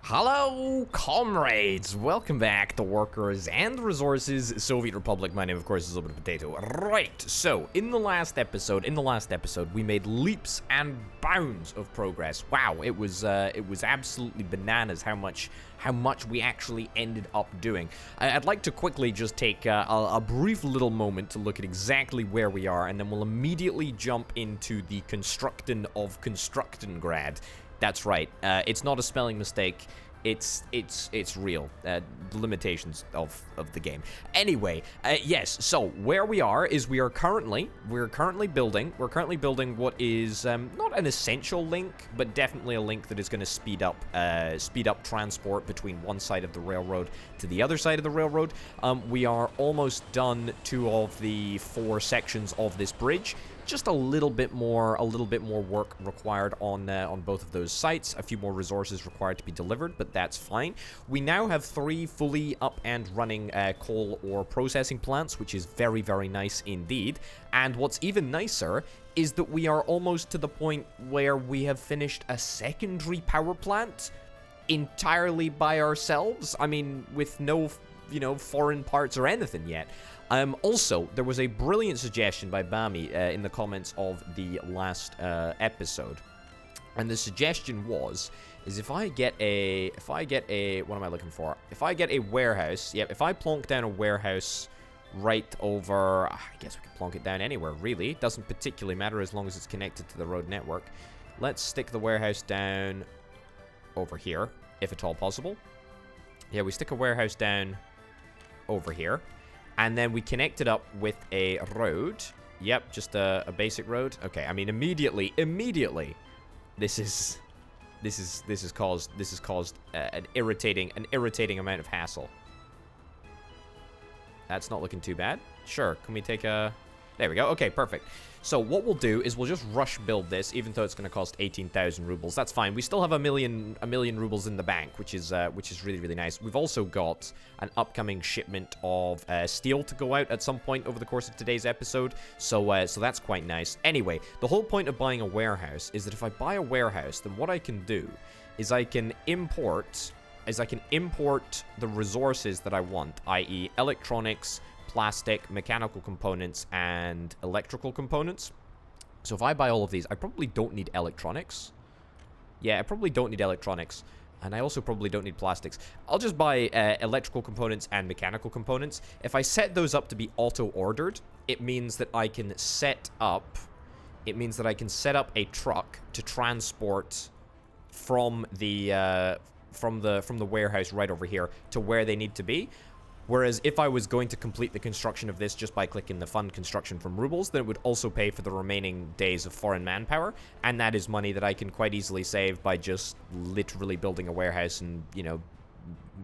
Hello, comrades! Welcome back to Workers and Resources, Soviet Republic. My name, of course, is Little Potato. Right, so, in the last episode, we made leaps and bounds of progress. Wow, it was absolutely bananas how much we actually ended up doing. I'd like to quickly just take a brief little moment to look at exactly where we are, and then we'll immediately jump into the Contructin of Contructongrad. That's right. It's not a spelling mistake. It's real. The limitations of the game. Anyway, yes. So where we are is we're currently building what is not an essential link, but definitely a link that is going to speed up transport between one side of the railroad to the other side of the railroad. We are almost done 2 of the 4 sections of this bridge. Just a little bit more work required on both of those sites. A few more resources required to be delivered, but that's fine. We now have 3 fully up and running coal ore processing plants, which is very, very nice indeed. And what's even nicer is that we are almost to the point where we have finished a secondary power plant entirely by ourselves. I mean, with no, foreign parts or anything yet. Also, there was a brilliant suggestion by Bami in the comments of the last episode, and the suggestion is if I get a, what am I looking for? If I get a warehouse, if I plonk down a warehouse right over, I guess we could plonk it down anywhere, really. It doesn't particularly matter as long as it's connected to the road network. Let's stick the warehouse down over here, if at all possible. Yeah, we stick a warehouse down over here. And then we connect it up with a road. Yep, just a basic road. Okay, I mean immediately, this has caused an irritating amount of hassle. That's not looking too bad. Sure, can we take a? There we go. Okay, perfect. So what we'll do is we'll just rush build this, even though it's going to cost 18,000 rubles. That's fine. We still have a million rubles in the bank, which is really, really nice. We've also got an upcoming shipment of steel to go out at some point over the course of today's episode. So that's quite nice. Anyway, the whole point of buying a warehouse is that if I buy a warehouse, then what I can do is I can import the resources that I want, i.e. electronics, plastic, mechanical components, and electrical components. So if I buy all of these, I probably don't need electronics. Yeah, I probably don't need electronics. And I also probably don't need plastics. I'll just buy electrical components and mechanical components. If I set those up to be auto-ordered, it means that I can set up a truck to transport from the warehouse right over here to where they need to be. Whereas if I was going to complete the construction of this just by clicking the fund construction from rubles, then it would also pay for the remaining days of foreign manpower, and that is money that I can quite easily save by just literally building a warehouse and,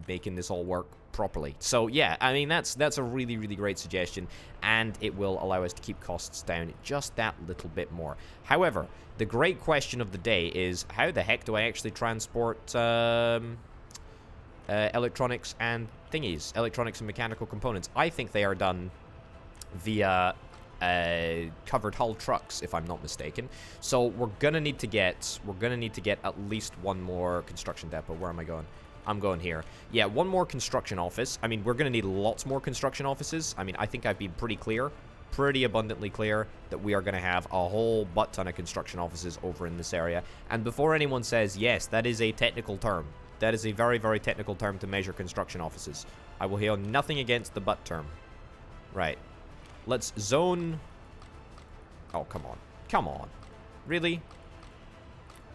making this all work properly. So yeah, I mean, that's a really, really great suggestion, and it will allow us to keep costs down just that little bit more. However, the great question of the day is, how the heck do I actually transport electronics and thingies, electronics and mechanical components? I think they are done via covered hull trucks, if I'm not mistaken. So we're gonna need to get at least one more construction depot. Where am I going? I'm going here. Yeah, one more construction office. I mean, we're gonna need lots more construction offices. I mean, I think I've been pretty abundantly clear that we are going to have a whole butt ton of construction offices over in this area. And before anyone says, yes, that is a technical term. That is a very, very technical term to measure construction offices. I will hear nothing against the butt term. Right. Let's zone... Oh, come on. Come on. Really?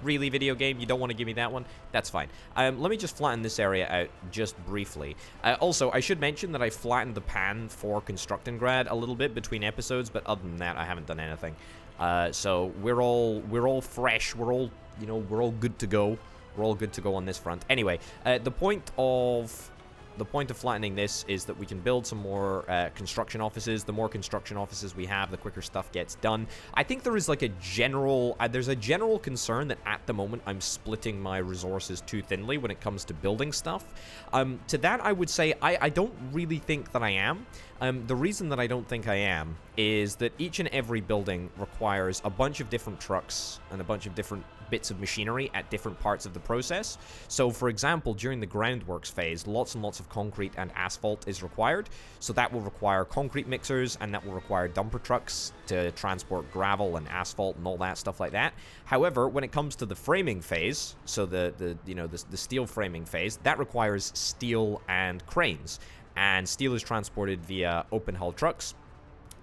Really, video game? You don't want to give me that one? That's fine. Let me just flatten this area out just briefly. Also, I should mention that I flattened the pan for Contructongrad a little bit between episodes, but other than that, I haven't done anything. So we're all fresh. We're all good to go. We're all good to go on this front. Anyway, the point of flattening this is that we can build some more construction offices. The more construction offices we have, the quicker stuff gets done. I think there is like a general concern that at the moment I'm splitting my resources too thinly when it comes to building stuff. To that, I would say I don't really think that I am. The reason that I don't think I am is that each and every building requires a bunch of different trucks and a bunch of different bits of machinery at different parts of the process. So, for example, during the groundworks phase, lots and lots of concrete and asphalt is required. So that will require concrete mixers, and that will require dumper trucks to transport gravel and asphalt and all that stuff like that. However, when it comes to the framing phase, so the steel framing phase, that requires steel and cranes. And steel is transported via open hull trucks,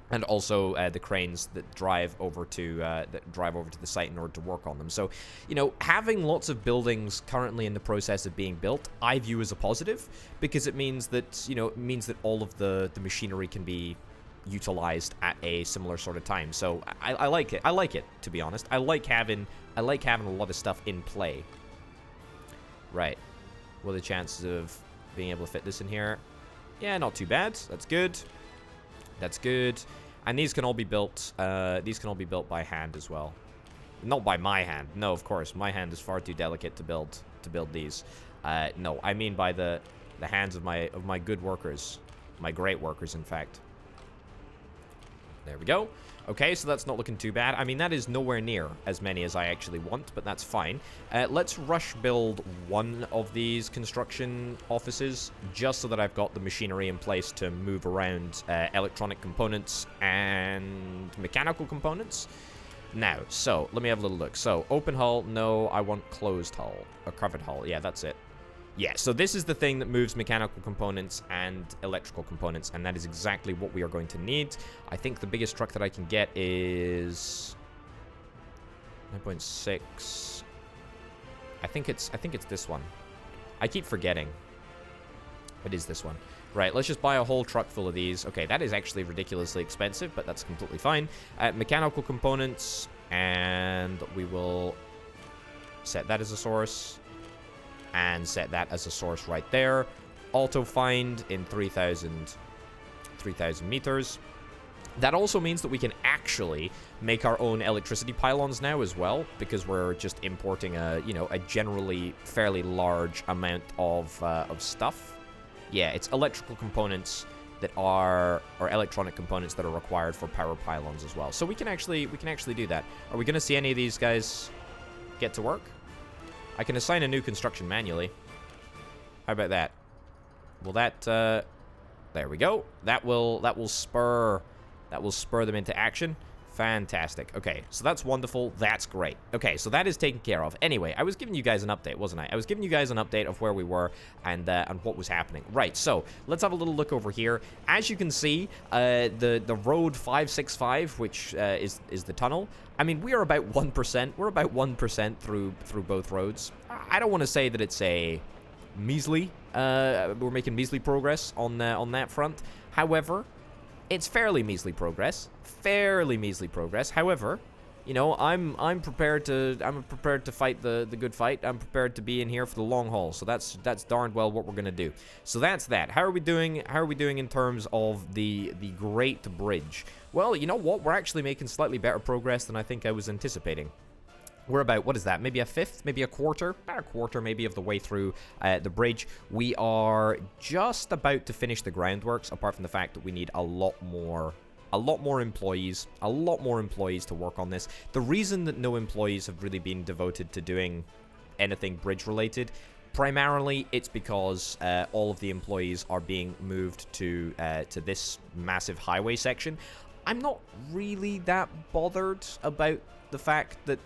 and also the cranes that drive over to the site in order to work on them. So, having lots of buildings currently in the process of being built, I view as a positive, because it means that all of the machinery can be utilized at a similar sort of time. So I like it. I like it, to be honest. I like having a lot of stuff in play. Right. What are the chances of being able to fit this in here? Yeah, not too bad. That's good. That's good. And these can all be built. These can all be built by hand as well. Not by my hand. No, of course. My hand is far too delicate to build these. No, I mean by the hands of my good workers. My great workers, in fact. There we go. Okay, so that's not looking too bad. I mean, that is nowhere near as many as I actually want, but that's fine. Let's rush build one of these construction offices, just so that I've got the machinery in place to move around electronic components and mechanical components. Now, so, let me have a little look. So, open hull, no, I want closed hull, or covered hull. Yeah, that's it. Yeah, so this is the thing that moves mechanical components and electrical components, and that is exactly what we are going to need. I think the biggest truck that I can get is 9.6. I think it's this one. I keep forgetting. It is this one. Right, let's just buy a whole truck full of these. Okay, that is actually ridiculously expensive, but that's completely fine. Mechanical components, and we will set that as a source. And set that as a source right there. Auto find in 3,000 meters. That also means that we can actually make our own electricity pylons now as well, because we're just importing a generally fairly large amount of stuff. Yeah, it's electrical components that are, or electronic components that are required for power pylons as well. So we can actually do that. Are we going to see any of these guys get to work? I can assign a new construction manually. How about that? Will that, there we go. That will spur them into action. Fantastic. Okay, so that's wonderful. That's great. Okay, so that is taken care of. Anyway, I was giving you guys an update, wasn't I? I was giving you guys an update of where we were and what was happening. Right, so let's have a little look over here. As you can see, the road 565, which is the tunnel. I mean, we are about 1%. We're about 1% through both roads. I don't want to say that it's a measly. We're making measly progress on that front. However, it's fairly measly progress. However, I'm prepared to fight the good fight. I'm prepared to be in here for the long haul. So that's darned well what we're gonna do. So that's that. How are we doing? How are we doing in terms of the Great Bridge? Well, you know what? We're actually making slightly better progress than I think I was anticipating. We're about, what is that, maybe a fifth, maybe a quarter? About a quarter, maybe, of the way through the bridge. We are just about to finish the groundworks, apart from the fact that we need a lot more employees to work on this. The reason that no employees have really been devoted to doing anything bridge-related, primarily, it's because all of the employees are being moved to this massive highway section. I'm not really that bothered about the fact that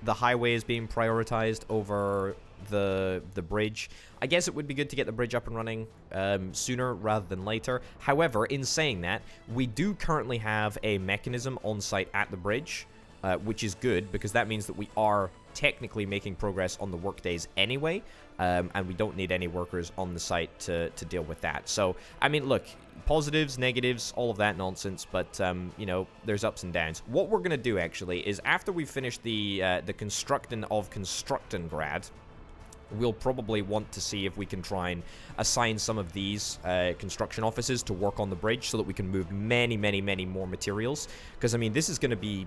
the highway is being prioritized over the bridge. I guess it would be good to get the bridge up and running sooner rather than later. However, in saying that, we do currently have a mechanism on site at the bridge, which is good because that means that we are technically making progress on the work days anyway, and we don't need any workers on the site to deal with that. So, I mean, look, positives, negatives, all of that nonsense, but, there's ups and downs. What we're going to do, actually, is after we finish the constructing of Contructongrad, we'll probably want to see if we can try and assign some of these construction offices to work on the bridge so that we can move many, many, many more materials. Because I mean, this is going to be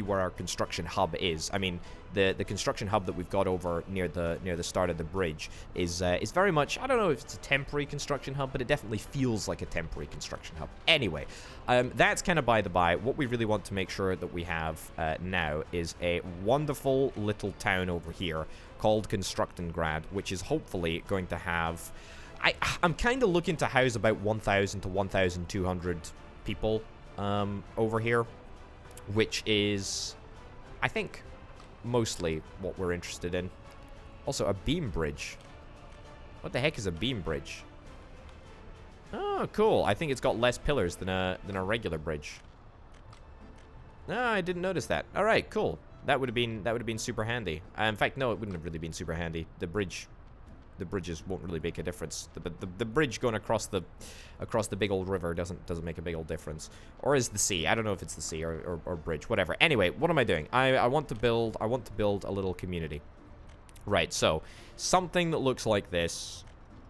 where our construction hub is. I mean, the construction hub that we've got over near the start of the bridge is very much, I don't know if it's a temporary construction hub, but it definitely feels like a temporary construction hub. Anyway, that's kind of by the by. What we really want to make sure that we have now is a wonderful little town over here called Contructongrad, which is hopefully going to have... I'm kind of looking to house about 1,000 to 1,200 people over here, which is, I think, mostly what we're interested in. Also, a beam bridge. What the heck is a beam bridge? Oh, cool. I think it's got less pillars than a regular bridge. No, I didn't notice that. All right, cool. That would have been super handy. In fact, no, it wouldn't have really been super handy. The bridges won't really make a difference. The bridge going across the big old river doesn't make a big old difference. Or is the sea? I don't know if it's the sea or bridge, whatever. Anyway, what am I doing? I want to build a little community. Right. So something that looks like this,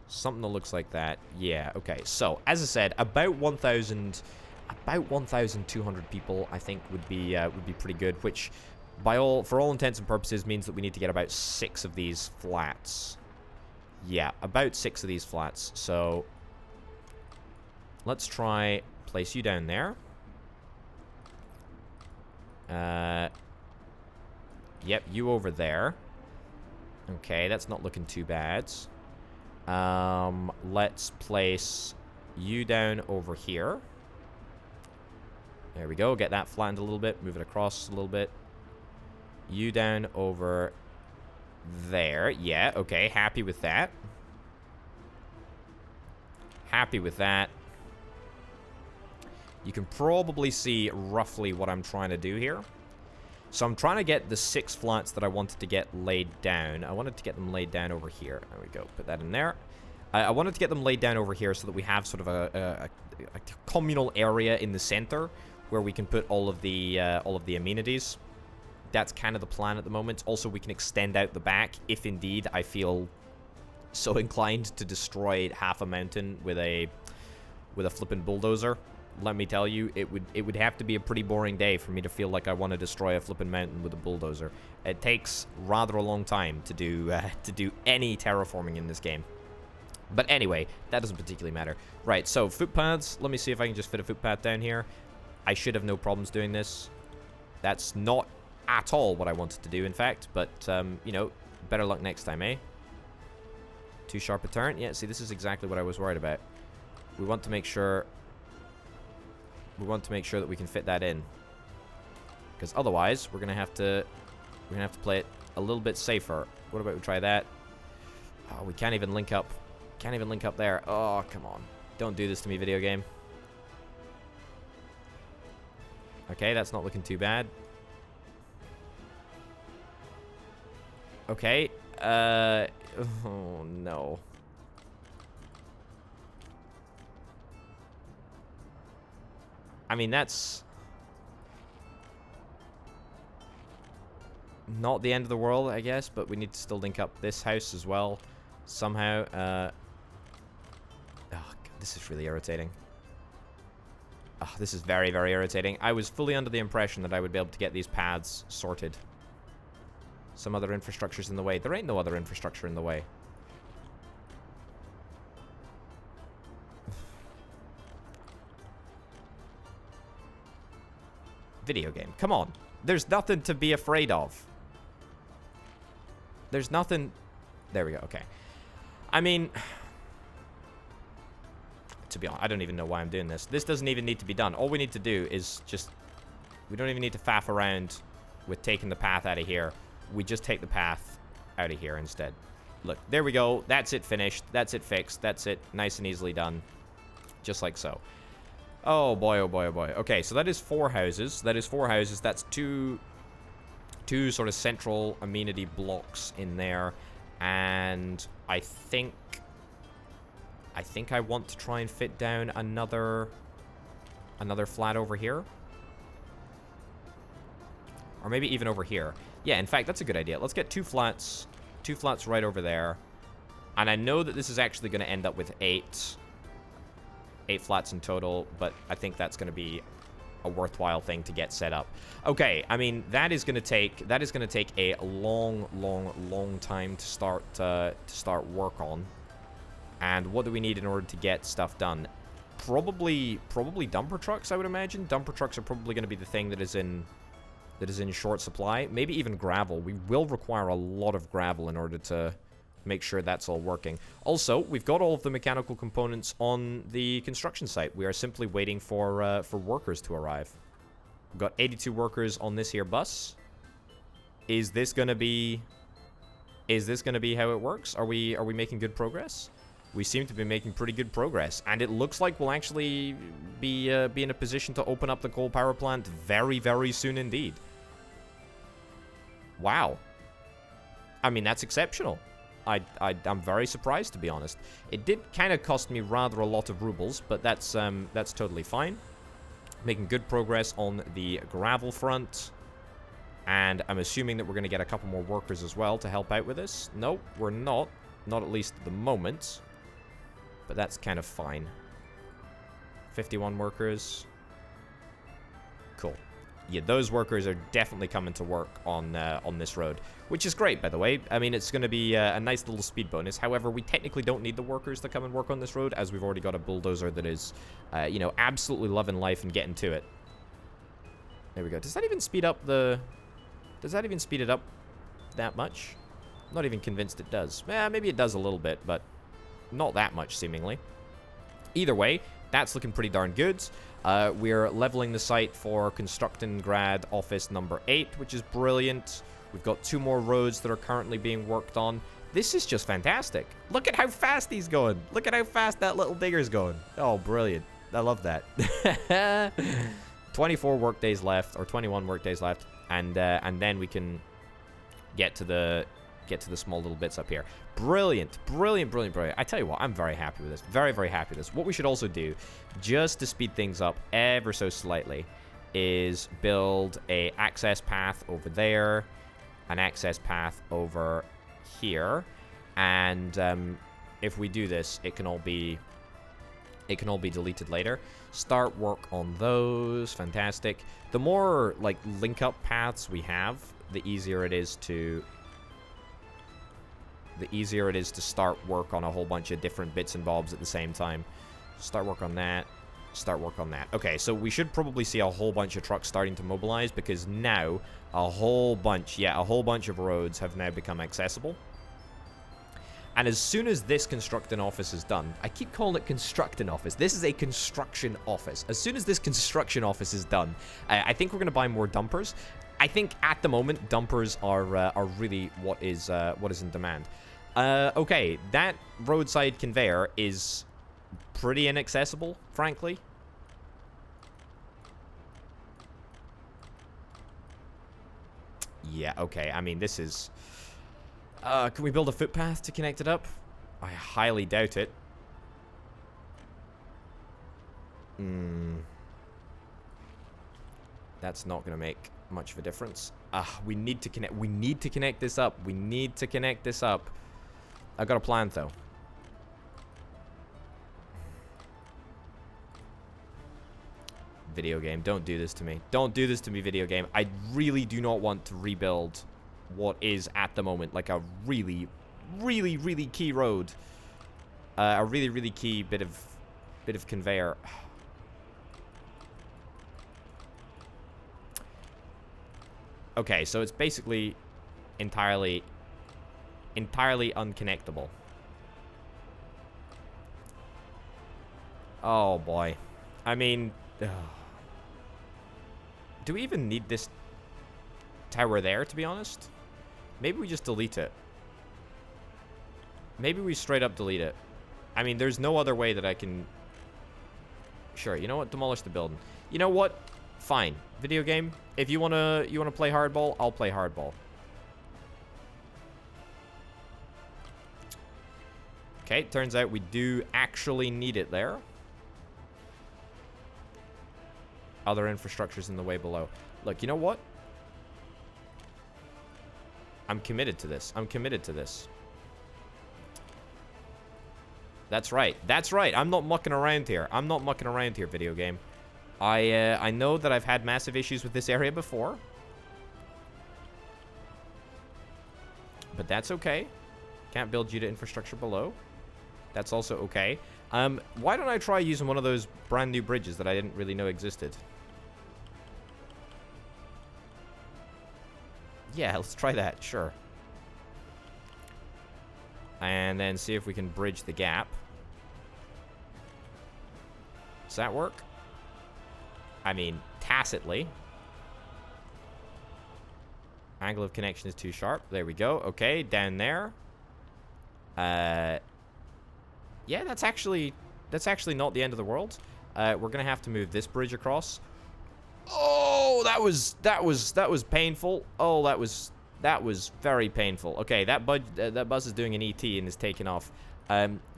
something that looks like that. Yeah. Okay. So as I said, about 1,200 people, I think would be pretty good. Which, for all intents and purposes, means that we need to get about 6 of these flats. Yeah, about 6 of these flats. So let's try place you down there. Yep, you over there. Okay, that's not looking too bad. Let's place you down over here. There we go. Get that flattened a little bit. Move it across a little bit. You down over there. Yeah, okay. Happy with that. Happy with that. You can probably see roughly what I'm trying to do here. So I'm trying to get the 6 flats that I wanted to get laid down. I wanted to get them laid down over here. There we go. Put that in there. I wanted to get them laid down over here so that we have sort of a communal area in the center where we can put all of the amenities. That's kind of the plan at the moment. Also, we can extend out the back if indeed I feel so inclined to destroy half a mountain with a flippin' bulldozer. Let me tell you, it would have to be a pretty boring day for me to feel like I want to destroy a flippin' mountain with a bulldozer. It takes rather a long time to do any terraforming in this game. But anyway, that doesn't particularly matter. Right, so footpaths. Let me see if I can just fit a footpath down here. I should have no problems doing this. That's not at all what I wanted to do, in fact. But, you know, better luck next time, eh? Too sharp a turn? Yeah, see, this is exactly what I was worried about. We want to make sure... that we can fit that in. Because otherwise, we're gonna have to play it a little bit safer. What about we try that? Oh, we can't even link up. Can't even link up there. Oh, come on. Don't do this to me, video game. Okay, that's not looking too bad. Okay. Oh, no. I mean, that's not the end of the world, I guess, but we need to still link up this house as well somehow. Oh, God, this is really irritating. Oh, this is very, very irritating. I was fully under the impression that I would be able to get these paths sorted. Some other infrastructure's in the way. There ain't no other infrastructure in the way. Video game. Come on. There's nothing to be afraid of. There's nothing... There we go. Okay. I mean... To be honest, I don't even know why I'm doing this. This doesn't even need to be done. All we need to do is just... We don't even need to faff around with taking the path out of here. We just take the path out of here instead. Look, there we go. That's it finished. That's it fixed. That's it nice and easily done. Just like so. Oh boy, oh boy, oh boy. Okay, so that is 4 houses. That is 4 houses. That's two sort of central amenity blocks in there. And I think I want to try and fit down another flat over here. Or maybe even over here. Yeah, in fact, that's a good idea. Let's get 2 flats 2 flats right over there. And I know that this is actually going to end up with 8 flats in total, but I think that's going to be a worthwhile thing to get set up. Okay, I mean, that is going to take a long time to start work on. And what do we need in order to get stuff done? Probably dumper trucks, I would imagine. Dumper trucks are probably going to be the thing that is in short supply. Maybe even gravel. We will require a lot of gravel in order to make sure that's all working. Also, we've got all of the mechanical components on the construction site. We are simply waiting for workers to arrive. We've got 82 workers on this here bus. Is this gonna be how it works? Are we making good progress? We seem to be making pretty good progress, and it looks like we'll actually be in a position to open up the coal power plant very soon indeed. Wow. I mean, that's exceptional. I'm very surprised, to be honest. It did kind of cost me rather a lot of rubles, but that's totally fine. Making good progress on the gravel front. And I'm assuming that we're going to get a couple more workers as well to help out with this. No, we're not. Not at least at the moment. But that's kind of fine. 51 workers. Cool. Yeah, those workers are definitely coming to work on this road, which is great, by the way. I mean, it's going to be a nice little speed bonus. However, we technically don't need the workers to come and work on this road, as we've already got a bulldozer that is, you know, absolutely loving life and getting to it. There we go. Does that even speed up the... Does that even speed it up that much? I'm not even convinced it does. Maybe it does a little bit, but not that much, seemingly. Either way, that's looking pretty darn good. We're leveling the site for Contructongrad office number 8, which is brilliant. We've got 2 more roads that are currently being worked on. This is just fantastic. Look at how fast he's going. Look at how fast that little digger's going. Oh, brilliant. I love that. 24 workdays left, or 21 workdays left, and then we can get to the small little bits up here. Brilliant. I tell you what, I'm very happy with this. Very happy with this. What we should also do, just to speed things up ever so slightly, is build a access path over there, an access path over here, and if we do this, it can all be deleted later. Start work on those. Fantastic. The more like link up paths we have, the easier it is to start work on a whole bunch of different bits and bobs at the same time. Start work on that. Start work on that. Okay, so we should probably see a whole bunch of trucks starting to mobilize, because now a whole bunch of roads have now become accessible. And as soon as this constructing office is done, I keep calling it constructing office. This is a construction office. As soon as this construction office is done, I think we're going to buy more dumpers. I think at the moment, dumpers are really what is in demand. Okay, that roadside conveyor is pretty inaccessible, frankly. Yeah, okay. I mean, this is... can we build a footpath to connect it up? I highly doubt it. That's not going to make much of a difference. We need to connect. We need to connect this up. We need to connect this up. I've got a plan, though. Video game, don't do this to me. Don't do this to me, video game. I really do not want to rebuild what is at the moment like a really key road. A really key bit of conveyor. Okay, so it's basically entirely unconnectable. Oh boy. I mean, do we even need this tower there, to be honest? Maybe we just delete it. Maybe we straight up delete it. I mean, there's no other way that I can... Sure, you know what? Demolish the building. You know what? Fine. Video game, if you wanna play hardball, I'll play hardball. Okay, turns out we do actually need it there. Other infrastructures in the way below. Look, you know what? I'm committed to this. I'm committed to this. That's right. That's right. I'm not mucking around here. I'm not mucking around here, video game. I know that I've had massive issues with this area before. But that's okay. Can't build due to infrastructure below. That's also okay. Why don't I try using one of those brand new bridges that I didn't really know existed? Yeah, let's try that. Sure. And then see if we can bridge the gap. Does that work? I mean, tacitly. Angle of connection is too sharp. There we go. Okay, down there. Yeah, that's actually not the end of the world. We're gonna have to move this bridge across. Oh, that was painful. Oh, that was very painful. Okay, that bus is doing an ET and is taking off.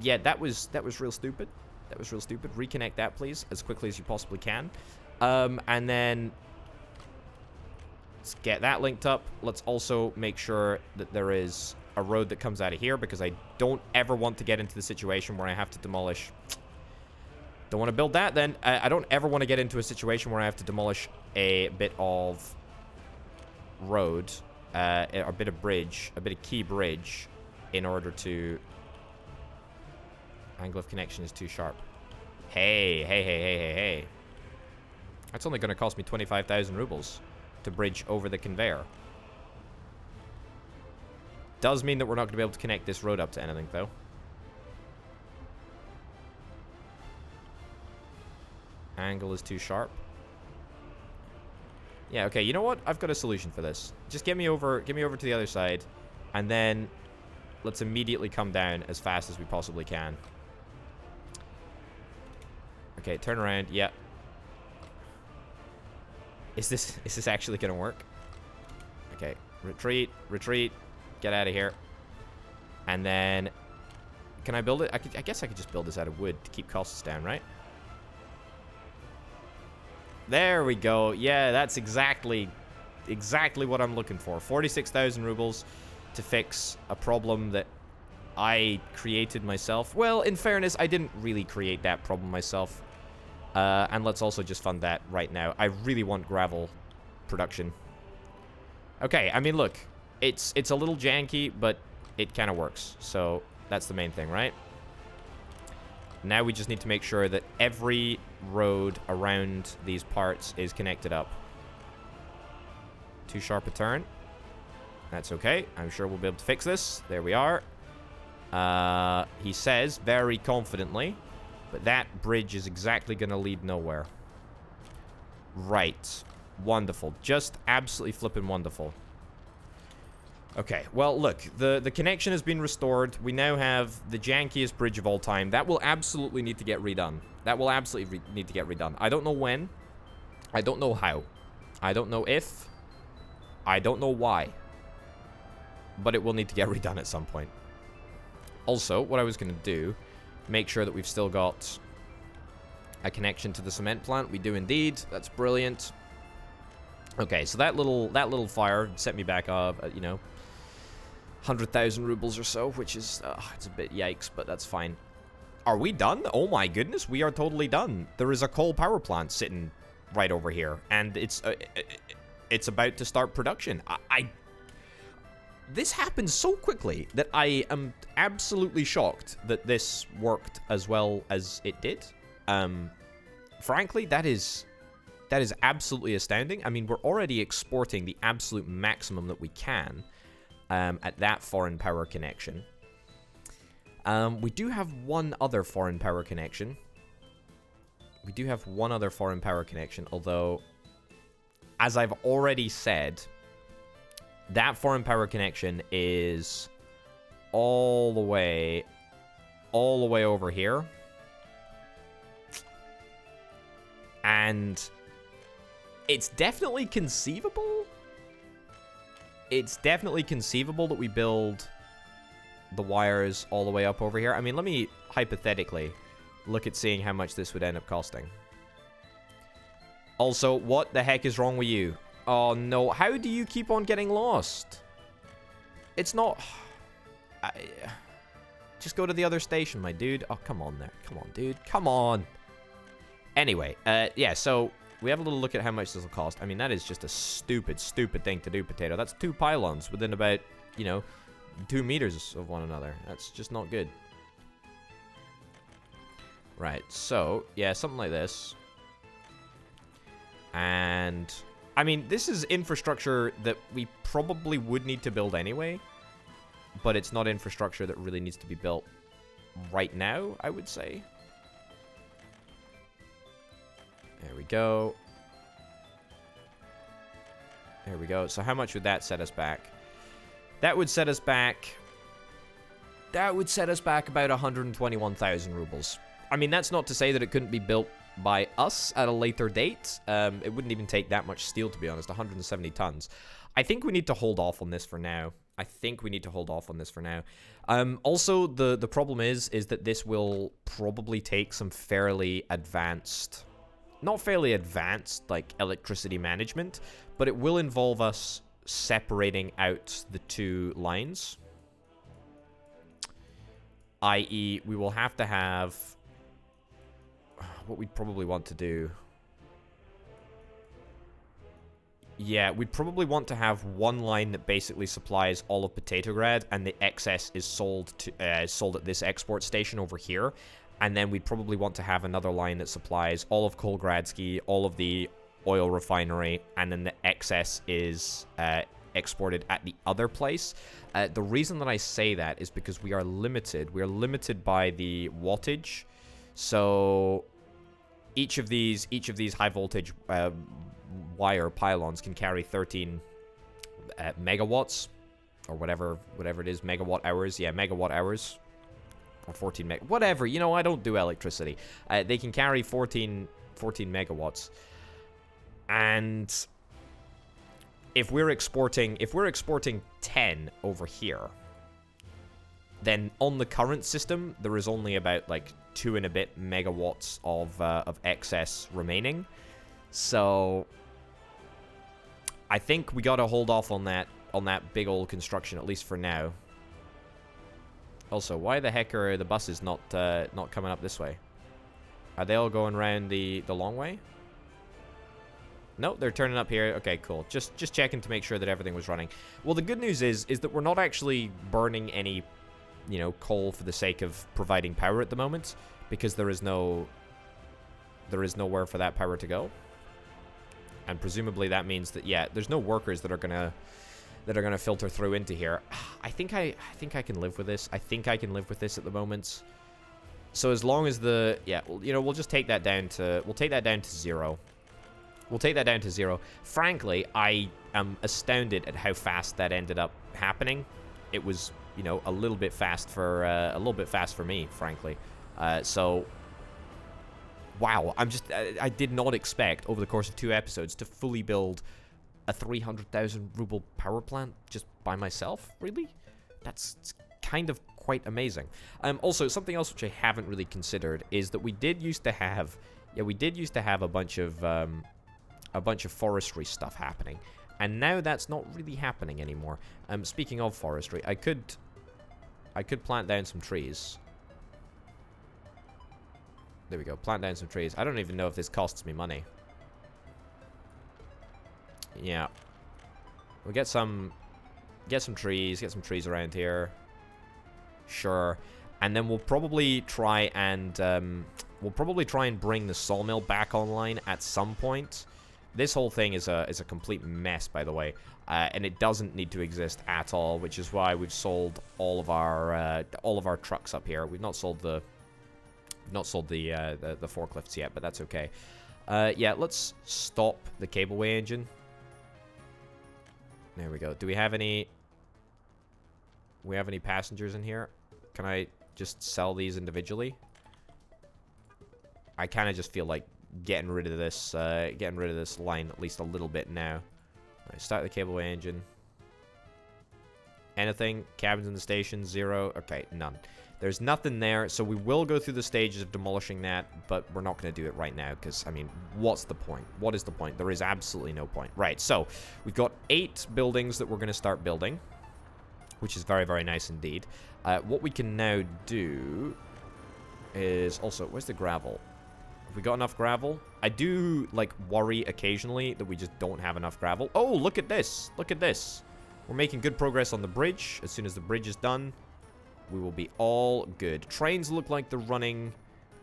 Yeah, that was real stupid. That was real stupid. Reconnect that, please, as quickly as you possibly can. And then let's get that linked up. Let's also make sure that there is a road that comes out of here, because I don't ever want to get into the situation where I have to demolish. Don't want to build that, then. I don't ever want to get into a situation where I have to demolish a bit of road, a bit of bridge, a bit of key bridge, in order to... Angle of connection is too sharp. Hey. That's only going to cost me 25,000 rubles to bridge over the conveyor. Does mean that we're not going to be able to connect this road up to anything, though. Angle is too sharp. Yeah, okay, you know what? I've got a solution for this. Just get me over to the other side, and then let's immediately come down as fast as we possibly can. Okay, turn around. Yeah. Is this actually gonna work? Okay, retreat, get out of here. And then, can I build it? I guess I could just build this out of wood to keep costs down, right? There we go. Yeah, that's exactly what I'm looking for. 46,000 rubles to fix a problem that I created myself. Well, in fairness, I didn't really create that problem myself. And let's also just fund that right now. I really want gravel production. Okay, I mean, look. It's a little janky, but it kind of works. So that's the main thing, right? Now we just need to make sure that every road around these parts is connected up. Too sharp a turn. That's okay. I'm sure we'll be able to fix this. There we are. He says very confidently, but that bridge is exactly going to lead nowhere. Right. Wonderful. Just absolutely flipping wonderful. Okay, well, look, the connection has been restored. We now have the jankiest bridge of all time. That will absolutely need to get redone. That will absolutely need to get redone. I don't know when. I don't know how. I don't know if. I don't know why. But it will need to get redone at some point. Also, what I was going to do, make sure that we've still got a connection to the cement plant. We do indeed. That's brilliant. Okay, so that little fire set me back, you know, 100,000 rubles or so, which is, it's a bit yikes, but that's fine. Are we done? Oh my goodness, we are totally done. There is a coal power plant sitting right over here, and it's about to start production. This happened so quickly that I am absolutely shocked that this worked as well as it did. Frankly, that is absolutely astounding. I mean, we're already exporting the absolute maximum that we can at that foreign power connection. We do have one other foreign power connection. Although, as I've already said, that foreign power connection is all the way over here. And it's definitely conceivable. It's definitely conceivable that we build the wires all the way up over here. I mean, let me hypothetically look at seeing how much this would end up costing. Also, what the heck is wrong with you? Oh no, how do you keep on getting lost? It's not... just go to the other station, my dude. Oh, come on there. Come on, dude. Come on. Anyway, yeah, so we have a little look at how much this will cost. I mean, that is just a stupid, stupid thing to do, Potato. That's 2 pylons within about, you know, 2 meters of one another. That's just not good. Right, so, yeah, something like this. And, I mean, this is infrastructure that we probably would need to build anyway. But it's not infrastructure that really needs to be built right now, I would say. There we go. There we go. So how much would that set us back? That would set us back... That would set us back about 121,000 rubles. I mean, that's not to say that it couldn't be built by us at a later date. It wouldn't even take that much steel, to be honest. 170 tons. I think we need to hold off on this for now. Also, the problem is that this will probably take some fairly advanced... Not fairly advanced, like, electricity management, but it will involve us separating out the 2 lines. I.e., we will have to have... What we'd probably want to do... Yeah, we'd probably want to have one line that basically supplies all of Contructongrad, and the excess is sold at this export station over here. And then we'd probably want to have another line that supplies all of Kolgradsky, all of the oil refinery, and then the excess is exported at the other place. The reason that I say that is because we are limited. We are limited by the wattage. So each of these high voltage wire pylons can carry 13 megawatts, or whatever it is, megawatt hours. Yeah, megawatt hours. Or 14 meg, whatever, you know, I don't do electricity. They can carry 14 megawatts. And if we're exporting 10 over here, then on the current system, there is only about like 2 and a bit megawatts of excess remaining. So I think we gotta hold off on that big old construction, at least for now. Also, why the heck are the buses not coming up this way? Are they all going around the long way? No, they're turning up here. Okay, cool. Just checking to make sure that everything was running. Well, the good news is that we're not actually burning any, you know, coal for the sake of providing power at the moment, because there is nowhere for that power to go. And presumably that means that, yeah, there's no workers that are gonna filter through into here. I think I can live with this. I think I can live with this at the moment. So as long as we'll just take that down to 0. We'll take that down to 0. Frankly, I am astounded at how fast that ended up happening. It was, you know, a little bit fast for me, frankly. So wow, I did not expect over the course of 2 episodes to fully build a 300,000 ruble power plant just by myself, really? That's kind of quite amazing. Also, something else which I haven't really considered is that we did used to have a bunch of forestry stuff happening, and now that's not really happening anymore. Speaking of forestry, I could plant down some trees. There we go, plant down some trees. I don't even know if this costs me money. Yeah, we'll get some trees around here. Sure, and then we'll probably try and bring the sawmill back online at some point. This whole thing is a complete mess, by the way, and it doesn't need to exist at all, which is why we've sold all of our trucks up here. We've not sold the forklifts yet, but that's okay. Yeah, let's stop the cableway engine. There we go. Do we have any passengers in here? Can I just sell these individually? I kind of just feel like getting rid of this line at least a little bit now. All right, start the cableway engine. Anything? Cabins in the station? 0. Okay, none. There's nothing there, so we will go through the stages of demolishing that, but we're not going to do it right now, because, I mean, what's the point? What is the point? There is absolutely no point. Right, so we've got 8 buildings that we're going to start building. which is very, very nice indeed. What we can now do is also... Where's the gravel? Have we got enough gravel? I do, like, worry occasionally that we just don't have enough gravel. Oh, look at this. Look at this. We're making good progress on the bridge. As soon as the bridge is done, we will be all good. Trains look like they're running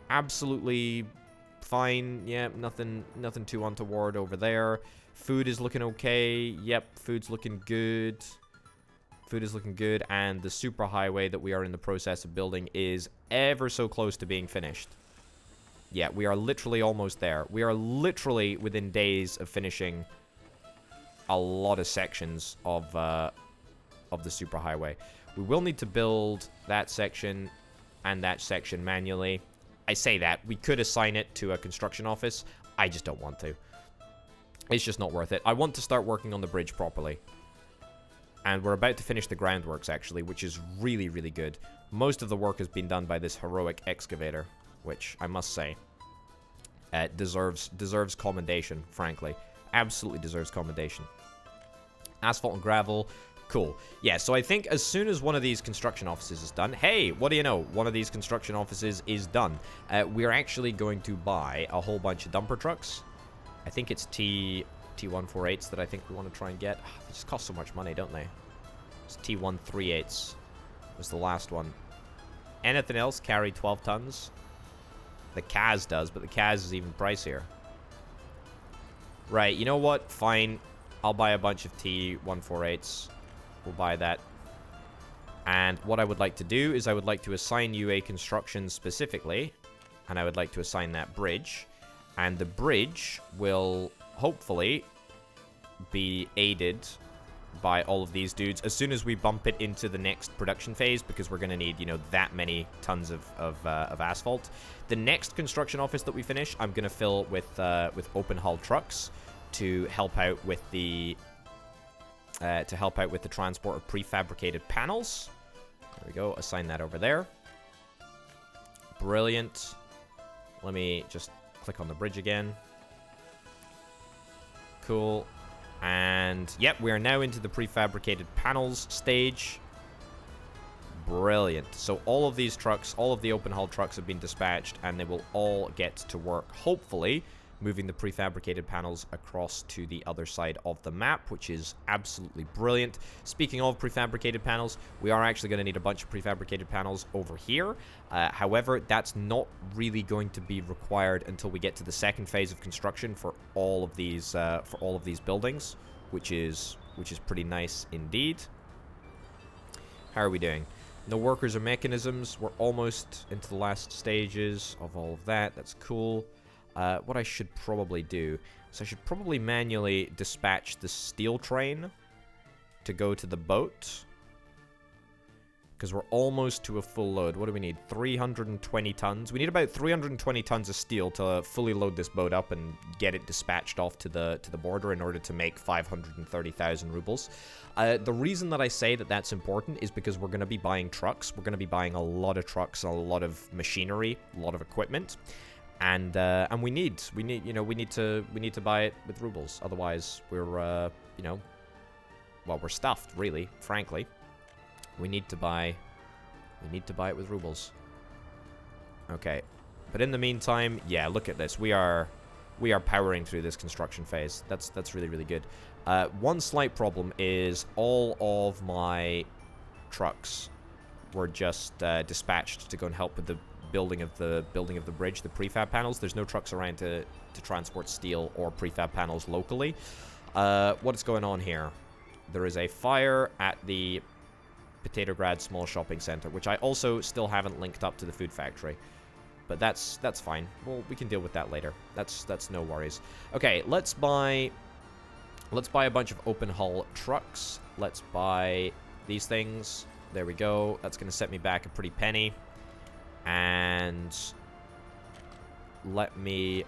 absolutely fine. Yeah, nothing too untoward over there. Food is looking okay. Yep, food's looking good. Food is looking good. And the superhighway that we are in the process of building is ever so close to being finished. Yeah, we are literally almost there. We are literally within days of finishing a lot of sections of the superhighway. We will need to build that section and that section manually. I say that. We could assign it to a construction office. I just don't want to. It's just not worth it. I want to start working on the bridge properly. And we're about to finish the groundworks, actually, which is really, really good. Most of the work has been done by this heroic excavator, which I must say deserves commendation, frankly. Absolutely deserves commendation. Asphalt and gravel. Cool. Yeah, so I think as soon as one of these construction offices is done... Hey, what do you know? One of these construction offices is done. We're actually going to buy a whole bunch of dumper trucks. I think it's T148s that I think we want to try and get. They just cost so much money, don't they? It's T138s was the last one. Anything else carry 12 tons? The Kaz does, but the Kaz is even pricier. Right, you know what? Fine. I'll buy a bunch of T148s. We'll buy that. And what I would like to do is I would like to assign you a construction specifically. And I would like to assign that bridge. And the bridge will hopefully be aided by all of these dudes as soon as we bump it into the next production phase, because we're going to need, you know, that many tons of asphalt. The next construction office that we finish, I'm going to fill with open hull trucks to help out with the transport of prefabricated panels. There we go. Assign that over there. Brilliant. Let me just click on the bridge again. Cool. And, yep, we are now into the prefabricated panels stage. Brilliant. So all of these trucks, all of the open hull trucks have been dispatched, and they will all get to work, hopefully, moving the prefabricated panels across to the other side of the map, which is absolutely brilliant. Speaking of prefabricated panels, we are actually going to need a bunch of prefabricated panels over here. However, that's not really going to be required until we get to the second phase of construction for all of these buildings, which is pretty nice indeed. How are we doing? No workers or mechanisms. We're almost into the last stages of all of that. That's cool. What I should probably do is I should probably manually dispatch the steel train to go to the boat, because we're almost to a full load. What do we need? 320 tons. We need about 320 tons of steel to fully load this boat up and get it dispatched off to the border in order to make 530,000 rubles. The reason that I say that that's important is because we're going to be buying trucks. We're going to be buying a lot of trucks, a lot of machinery, a lot of equipment. And we need to buy it with rubles. Otherwise, we're we're stuffed, really, frankly. We need to buy it with rubles. Okay. But in the meantime, yeah, look at this. We are powering through this construction phase. That's really, really good. One slight problem is all of my trucks were just dispatched to go and help with the building of the bridge, the prefab panels. There's no trucks around to transport steel or prefab panels locally. What is going on here? There is a fire at the Contructongrad small shopping center, which I also still haven't linked up to the food factory. But that's fine. Well, we can deal with that later. That's no worries. Okay, let's buy a bunch of open hull trucks. Let's buy these things. There we go. That's going to set me back a pretty penny. And let me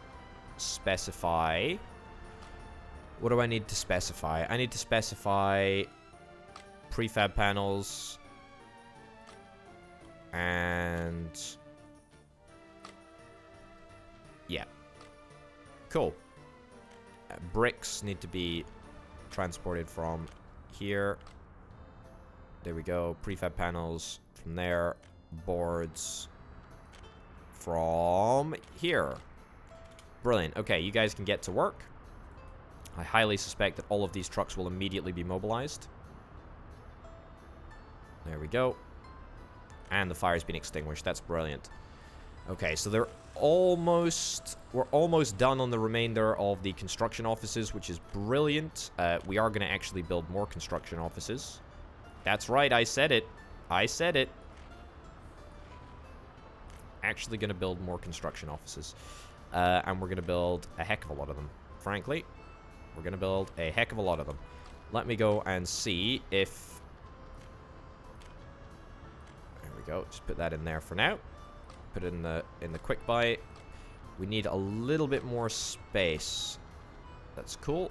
specify. What do I need to specify? I need to specify prefab panels and yeah, cool. Bricks need to be transported from here There we go. Prefab panels from there. Boards from here. Brilliant. Okay, you guys can get to work. I highly suspect that all of these trucks will immediately be mobilized. There we go. And the fire's been extinguished. That's brilliant. Okay, so we're almost done on the remainder of the construction offices, which is brilliant. We are going to actually build more construction offices. That's right, I said it. I said it. Actually going to build more construction offices. And we're going to build a heck of a lot of them, frankly. We're going to build a heck of a lot of them. Let me go and see if... There we go. Just put that in there for now. Put it in the quick buy. We need a little bit more space. That's cool.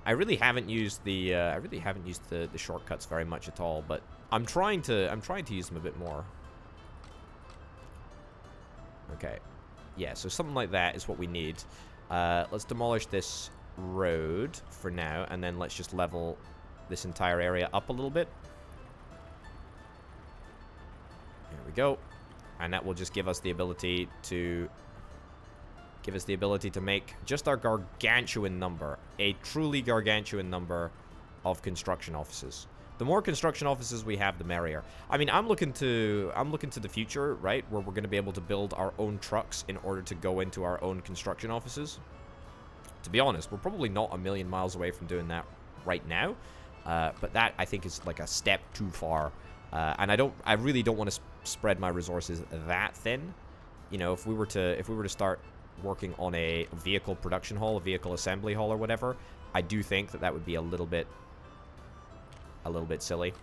I really haven't used the shortcuts very much at all, but I'm trying to use them a bit more. Okay. Yeah, so something like that is what we need. Let's demolish this road for now, and then let's just level this entire area up a little bit. There we go. And that will just give us the ability to make just our gargantuan number, a truly gargantuan number of construction offices. The more construction offices we have, the merrier. I mean, I'm looking to the future, right, where we're going to be able to build our own trucks in order to go into our own construction offices. To be honest, we're probably not a million miles away from doing that right now, but that I think is like a step too far. And I really don't want to spread my resources that thin. You know, if we were to start working on a vehicle production hall, a vehicle assembly hall, or whatever, I do think that would be a little bit silly.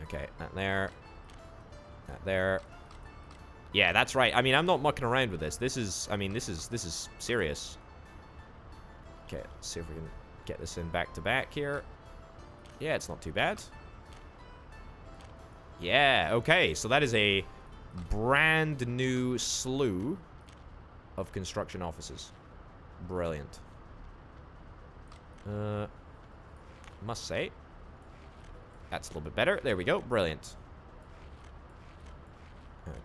Okay, that there. That there. Yeah, that's right. I mean, I'm not mucking around with this. This is serious. Okay, let's see if we can get this in back to back here. Yeah, it's not too bad. Yeah, okay, so that is a brand new slew of construction offices. Brilliant. Must say, that's a little bit better. There we go. Brilliant.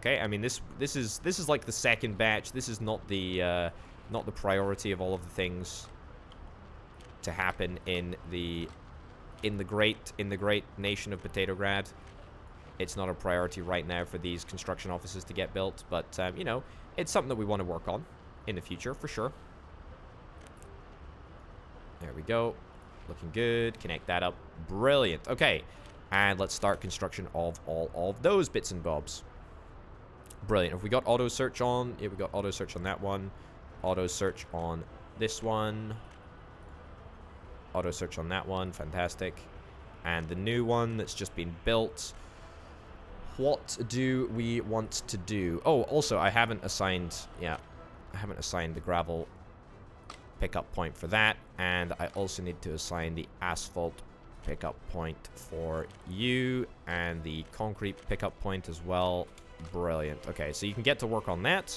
Okay, I mean this is like the second batch. This is not the priority of all of the things to happen in the great nation of Contructongrad. It's not a priority right now for these construction offices to get built, but you know, it's something that we want to work on in the future for sure. There we go. Looking good. Connect that up. Brilliant. Okay. And let's start construction of all of those bits and bobs. Brilliant. If we got auto search on, yeah, we got auto search on that one. Auto search on this one. Auto search on that one. Fantastic. And the new one that's just been built. What do we want to do? Oh, also, I haven't assigned the gravel pickup point for that, and I also need to assign the asphalt pickup point for you, and the concrete pickup point as well. Brilliant. Okay, so you can get to work on that.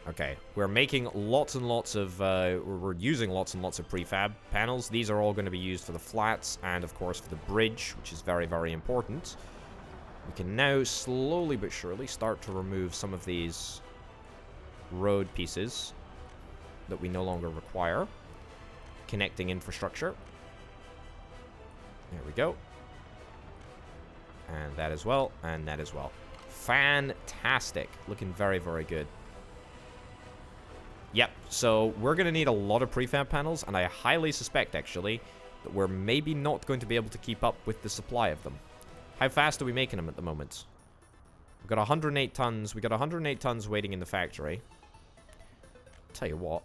Okay, we're making lots and lots of, we're using lots and lots of prefab panels. These are all going to be used for the flats and, of course, for the bridge, which is very, very important. We can now slowly but surely start to remove some of these road pieces that we no longer require. Connecting infrastructure. There we go. And that as well, and that as well. Fantastic. Looking very, very good. Yep, so we're going to need a lot of prefab panels, and I highly suspect, actually, that we're maybe not going to be able to keep up with the supply of them. How fast are we making them at the moment? We've got 108 tons. We've got 108 tons waiting in the factory. Tell you what.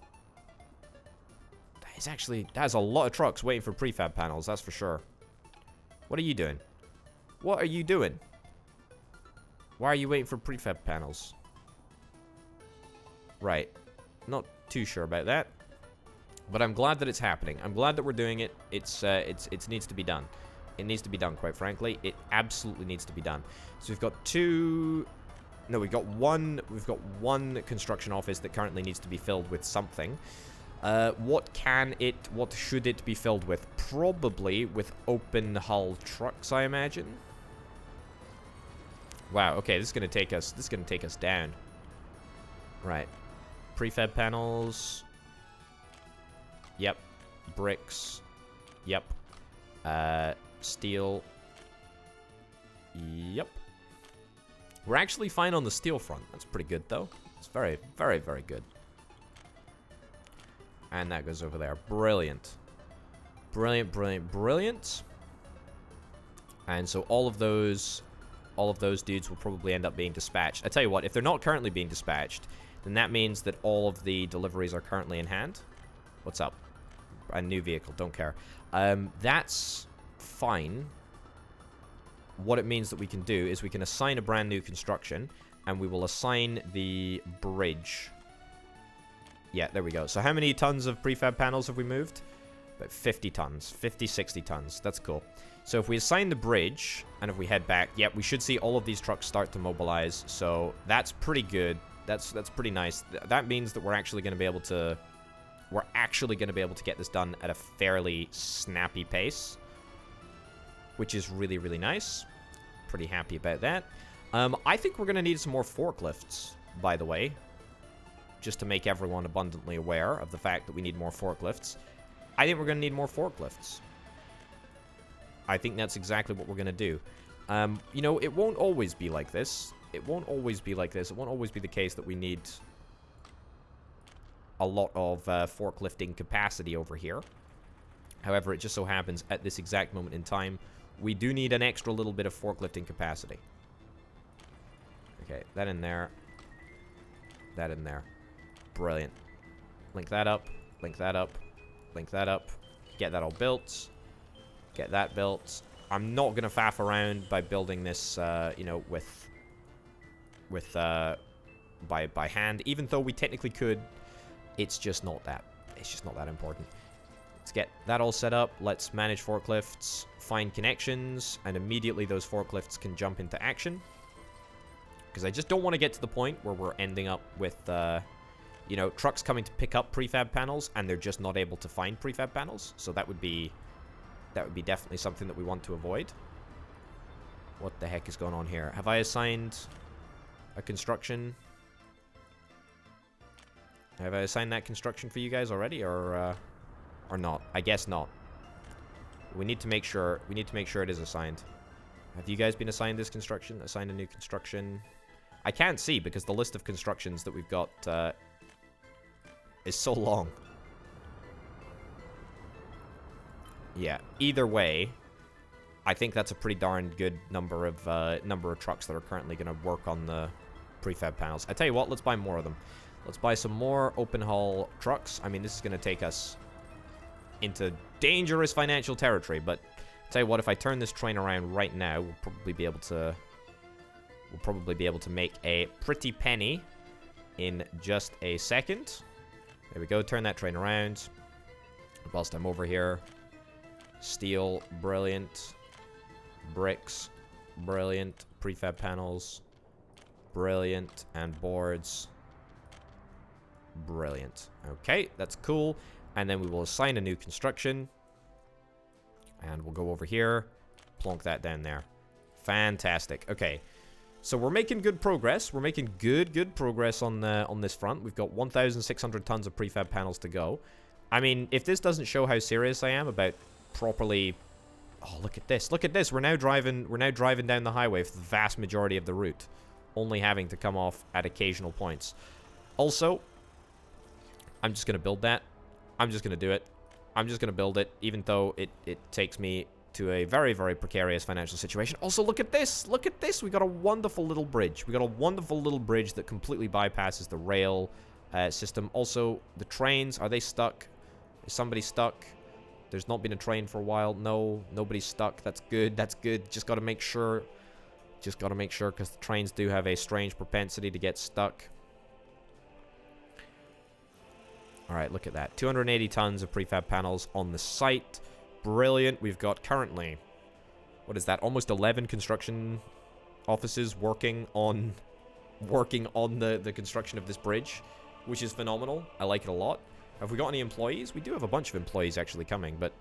That's a lot of trucks waiting for prefab panels, that's for sure. What are you doing? What are you doing? Why are you waiting for prefab panels? Right. Not too sure about that. But I'm glad that it's happening. I'm glad that we're doing it. It needs to be done. It needs to be done, quite frankly. It absolutely needs to be done. So we've got we've got one construction office that currently needs to be filled with something. What should it be filled with? Probably with open hull trucks, I imagine. Wow, okay, this is gonna take us down. Right. Prefab panels. Yep. Bricks. Yep. Steel. Yep. We're actually fine on the steel front. That's pretty good, though. It's very, very, very good. And that goes over there. Brilliant. Brilliant, brilliant, brilliant. And so all of those dudes will probably end up being dispatched. I tell you what, if they're not currently being dispatched, then that means that all of the deliveries are currently in hand. What's up? A new vehicle, don't care. That's fine. What it means that we can do is we can assign a brand new construction, and we will assign the bridge. Yeah, there we go. So how many tons of prefab panels have we moved? About 50 tons. 50, 60 tons. That's cool. So if we assign the bridge, and if we head back, yeah, we should see all of these trucks start to mobilize. So that's pretty good. That's pretty nice. That means that we're actually going to be able to... We're actually going to be able to get this done at a fairly snappy pace, which is really, really nice. Pretty happy about that. I think we're going to need some more forklifts, by the way, just to make everyone abundantly aware of the fact that we need more forklifts. I think we're going to need more forklifts. I think that's exactly what we're going to do. You know, it won't always be like this. It won't always be like this. It won't always be the case that we need a lot of forklifting capacity over here. However, it just so happens at this exact moment in time, we do need an extra little bit of forklifting capacity. Okay, that in there. That in there. Brilliant. Link that up. Link that up. Link that up. Get that all built. Get that built. I'm not going to faff around by building this, you know, by hand. Even though we technically could, it's just not that. It's just not that important. Let's get that all set up. Let's manage forklifts, find connections, and immediately those forklifts can jump into action. Because I just don't want to get to the point where we're ending up with, you know, trucks coming to pick up prefab panels and they're just not able to find prefab panels. So that would be definitely something that we want to avoid. What the heck is going on here? Have I assigned a construction? Have I assigned that construction for you guys already, or not? I guess not. We need to make sure. We need to make sure it is assigned. Have you guys been assigned this construction? Assigned a new construction? I can't see because the list of constructions that we've got is so long. Yeah. Either way, I think that's a pretty darn good number of trucks that are currently going to work on the prefab panels. I tell you what, let's buy more of them. Let's buy some more open hull trucks. I mean, this is going to take us into dangerous financial territory, but tell you what, if I turn this train around right now, we'll probably be able to make a pretty penny in just a second. There we go. Turn that train around. Whilst I'm over here, steel, brilliant. Bricks, brilliant. Prefab panels, brilliant. And boards, brilliant. Okay, that's cool. And then we will assign a new construction. And we'll go over here, plonk that down there. Fantastic. Okay, so we're making good progress. We're making good progress on this front. We've got 1,600 tons of prefab panels to go. I mean, if this doesn't show how serious I am about properly... Oh, look at this. Look at this. We're now driving down the highway for the vast majority of the route, only having to come off at occasional points. Also, I'm just going to build that. I'm just going to do it. I'm just going to build it, even though it takes me to a very, very precarious financial situation. Also, look at this. Look at this. We got a wonderful little bridge. We got a wonderful little bridge that completely bypasses the rail system. Also, the trains, are they stuck? Is somebody stuck? There's not been a train for a while. No, nobody's stuck. That's good. That's good. Just got to make sure. Just got to make sure, because the trains do have a strange propensity to get stuck. Alright, look at that. 280 tons of prefab panels on the site. Brilliant. We've got currently, what is that? Almost 11 construction offices working on the construction of this bridge, which is phenomenal. I like it a lot. Have we got any employees? We do have a bunch of employees actually coming, but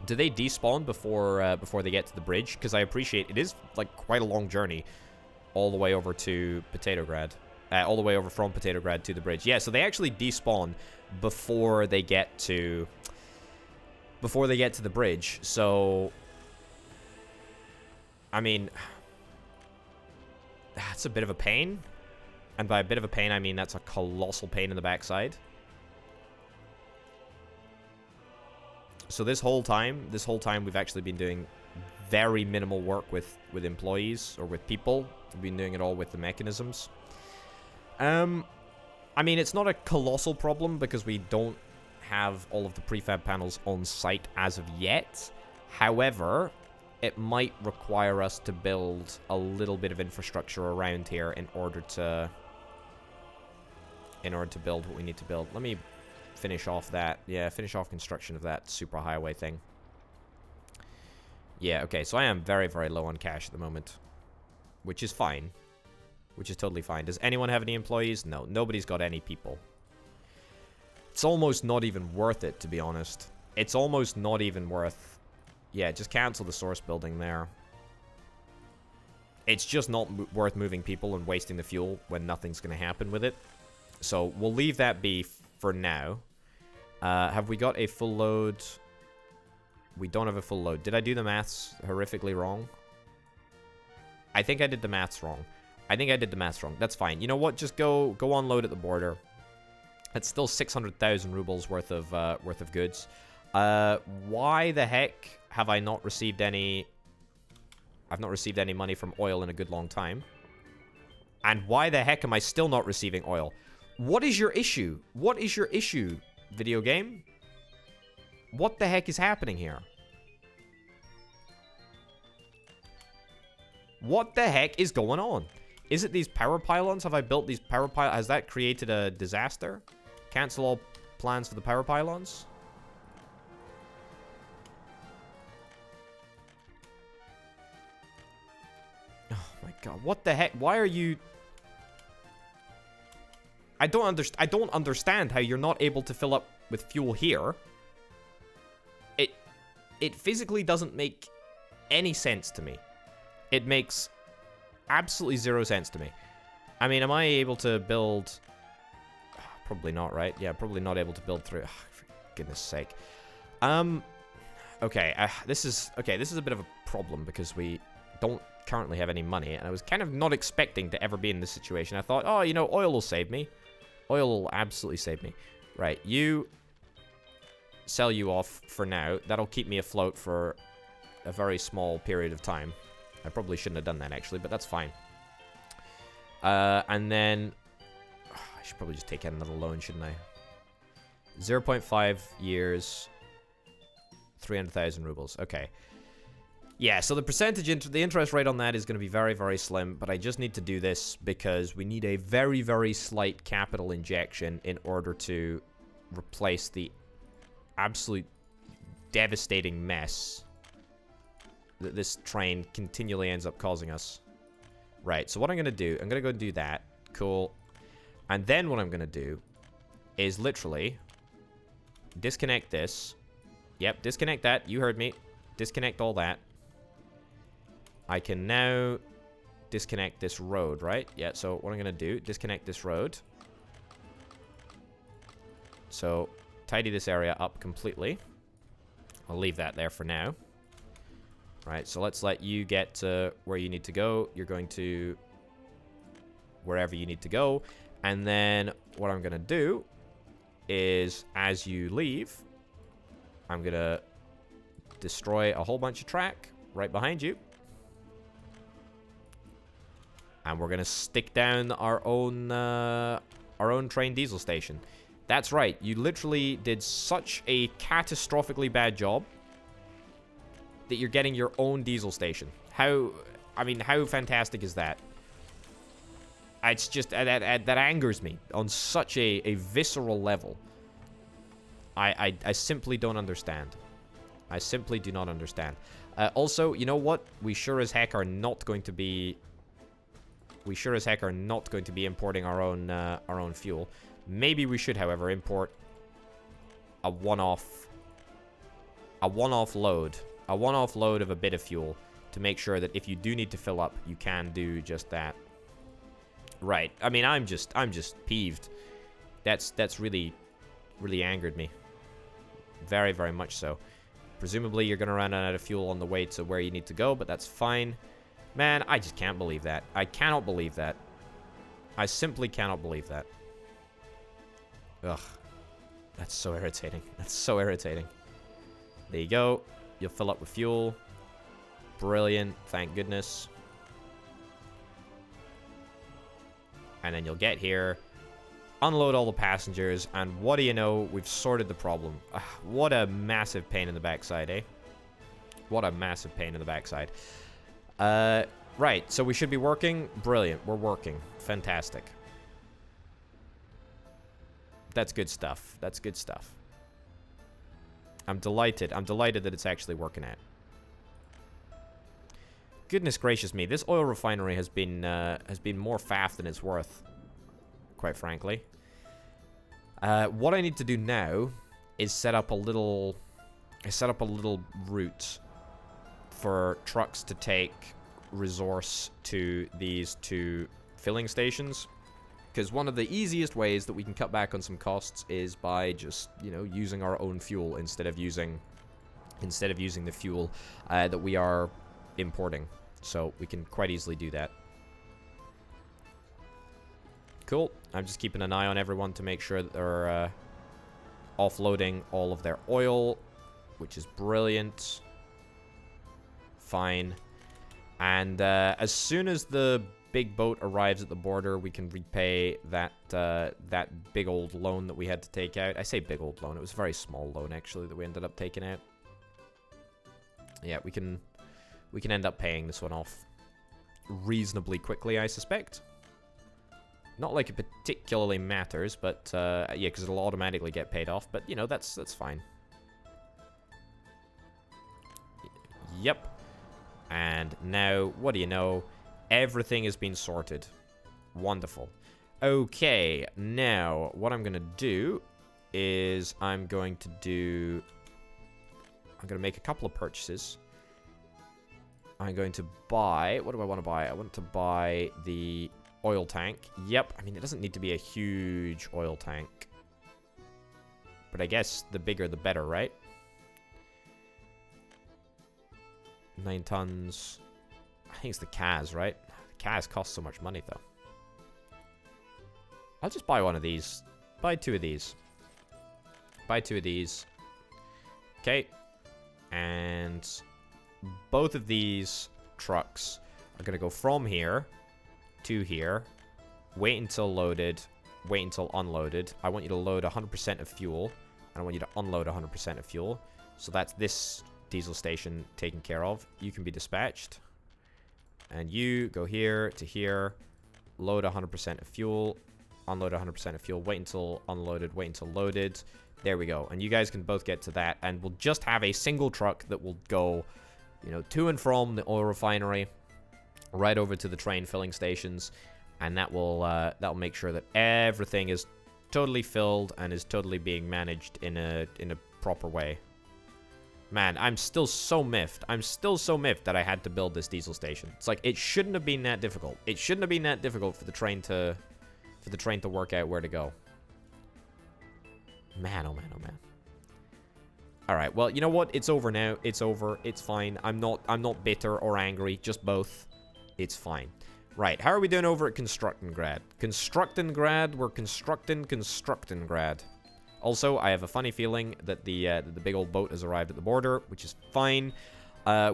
do they despawn before they get to the bridge? Because I appreciate it is like quite a long journey all the way over to Potatograd. All the way over from Potatograd to the bridge. Yeah, so they actually despawn before they get to the bridge. So I mean, that's a bit of a pain. And by a bit of a pain, I mean that's a colossal pain in the backside. So this whole time we've actually been doing very minimal work with employees or with people. We've been doing it all with the mechanisms. I mean, it's not a colossal problem because we don't have all of the prefab panels on site as of yet. However, it might require us to build a little bit of infrastructure around here in order to build what we need to build. Let me finish off that. Yeah, finish off construction of that superhighway thing. Yeah, okay, so I am very, very low on cash at the moment, which is fine. Which is totally fine. Does anyone have any employees? No, nobody's got any people. It's almost not even worth it, to be honest. It's almost not even worth... Yeah, just cancel the source building there. It's just not worth moving people and wasting the fuel when nothing's going to happen with it. So we'll leave that be for now. Have we got a full load? We don't have a full load. Did I do the maths horrifically wrong? I think I did the maths wrong. That's fine. You know what? Just go unload at the border. That's still 600,000 rubles worth of goods. Why the heck have I not received any... I've not received any money from oil in a good long time. And why the heck am I still not receiving oil? What is your issue? What is your issue, video game? What the heck is happening here? What the heck is going on? Is it these power pylons? Have I built these power pylons? Has that created a disaster? Cancel all plans for the power pylons? Oh my god, what the heck? Why are you... I don't understand how you're not able to fill up with fuel here. It physically doesn't make any sense to me. It makes absolutely zero sense to me. I mean, am I able to build... Probably not, right? Yeah, probably not able to build through... For goodness sake. Okay, this is a bit of a problem because we don't currently have any money, and I was kind of not expecting to ever be in this situation. I thought, oh, you know, oil will save me. Oil will absolutely save me. Right, you... Sell you off for now. That'll keep me afloat for a very small period of time. I probably shouldn't have done that, actually, but that's fine. And then... I should probably just take out another loan, shouldn't I? 0.5 years... 300,000 rubles. Okay. Yeah, so the percentage... the interest rate on that is going to be very, very slim, but I just need to do this because we need a very, very slight capital injection in order to replace the absolute devastating mess that this train continually ends up causing us. Right, so what I'm going to do, I'm going to go and do that. Cool. And then what I'm going to do is literally disconnect this. Yep, disconnect that. You heard me. Disconnect all that. I can now disconnect this road, right? Yeah, so what I'm going to do, disconnect this road. So... tidy this area up completely. I'll leave that there for now. Right, so let's let you get to where you need to go. You're going to wherever you need to go. And then what I'm going to do is, as you leave, I'm going to destroy a whole bunch of track right behind you. And we're going to stick down our own train diesel station. That's right, you literally did such a catastrophically bad job that you're getting your own diesel station. How fantastic is that? It's just, that angers me on such a visceral level. I simply don't understand. I simply do not understand. Also, you know what? We sure as heck are not going to be... We sure as heck are not going to be importing our own fuel. Maybe we should, however, import a one-off load. A one-off load of a bit of fuel to make sure that if you do need to fill up, you can do just that. Right. I mean, I'm just peeved. That's really angered me. Very, very much so. Presumably, you're going to run out of fuel on the way to where you need to go, but that's fine. Man, I just can't believe that. I cannot believe that. I simply cannot believe that. Ugh. That's so irritating. That's so irritating. There you go. You'll fill up with fuel. Brilliant. Thank goodness. And then you'll get here, unload all the passengers, and what do you know? We've sorted the problem. What a massive pain in the backside, eh? What a massive pain in the backside. Right, so we should be working. Brilliant. We're working. Fantastic. That's good stuff. That's good stuff. I'm delighted. I'm delighted that it's actually working out. Goodness gracious me, this oil refinery has been more faff than it's worth, quite frankly. What I need to do now is set up a little route for trucks to take resource to these two filling stations. Because one of the easiest ways that we can cut back on some costs is by just, you know, using our own fuel instead of using the fuel that we are importing. So we can quite easily do that. Cool. I'm just keeping an eye on everyone to make sure that they're offloading all of their oil, which is brilliant. Fine. And as soon as the big boat arrives at the border, we can repay that that big old loan that we had to take out. I say big old loan. It was a very small loan, actually, that we ended up taking out. Yeah, we can end up paying this one off reasonably quickly, I suspect. Not like it particularly matters, but yeah, because it'll automatically get paid off. But you know, that's fine. Yep. And now, what do you know? Everything has been sorted. Wonderful. Okay, now what I'm gonna do is I'm gonna make a couple of purchases. I'm going to buy... What do I want to buy? I want to buy the oil tank. Yep. I mean, it doesn't need to be a huge oil tank. But I guess the bigger the better, right? 9 tons. I think it's the CAS, right? The CAS costs so much money, though. I'll just buy one of these. Buy 2 of these. Buy 2 of these. Okay. And... both of these trucks are going to go from here to here. Wait until loaded. Wait until unloaded. I want you to load 100% of fuel. And I want you to unload 100% of fuel. So that's this diesel station taken care of. You can be dispatched. And you go here to here. Load 100% of fuel. Unload 100% of fuel. Wait until unloaded. Wait until loaded. There we go. And you guys can both get to that. And we'll just have a single truck that will go... you know, to and from the oil refinery, right over to the train filling stations, and that'll make sure that everything is totally filled and is totally being managed in a proper way. Man, I'm still so miffed. I'm still so miffed that I had to build this diesel station. It's like it shouldn't have been that difficult. It shouldn't have been that difficult for the train to work out where to go. Man, oh man, oh man. Alright, well, you know what? It's over now. It's over. It's fine. I'm not bitter or angry. Just both. It's fine. Right, how are we doing over at Contructongrad? Contructongrad, we're constructing Contructongrad. Also, I have a funny feeling that the big old boat has arrived at the border, which is fine.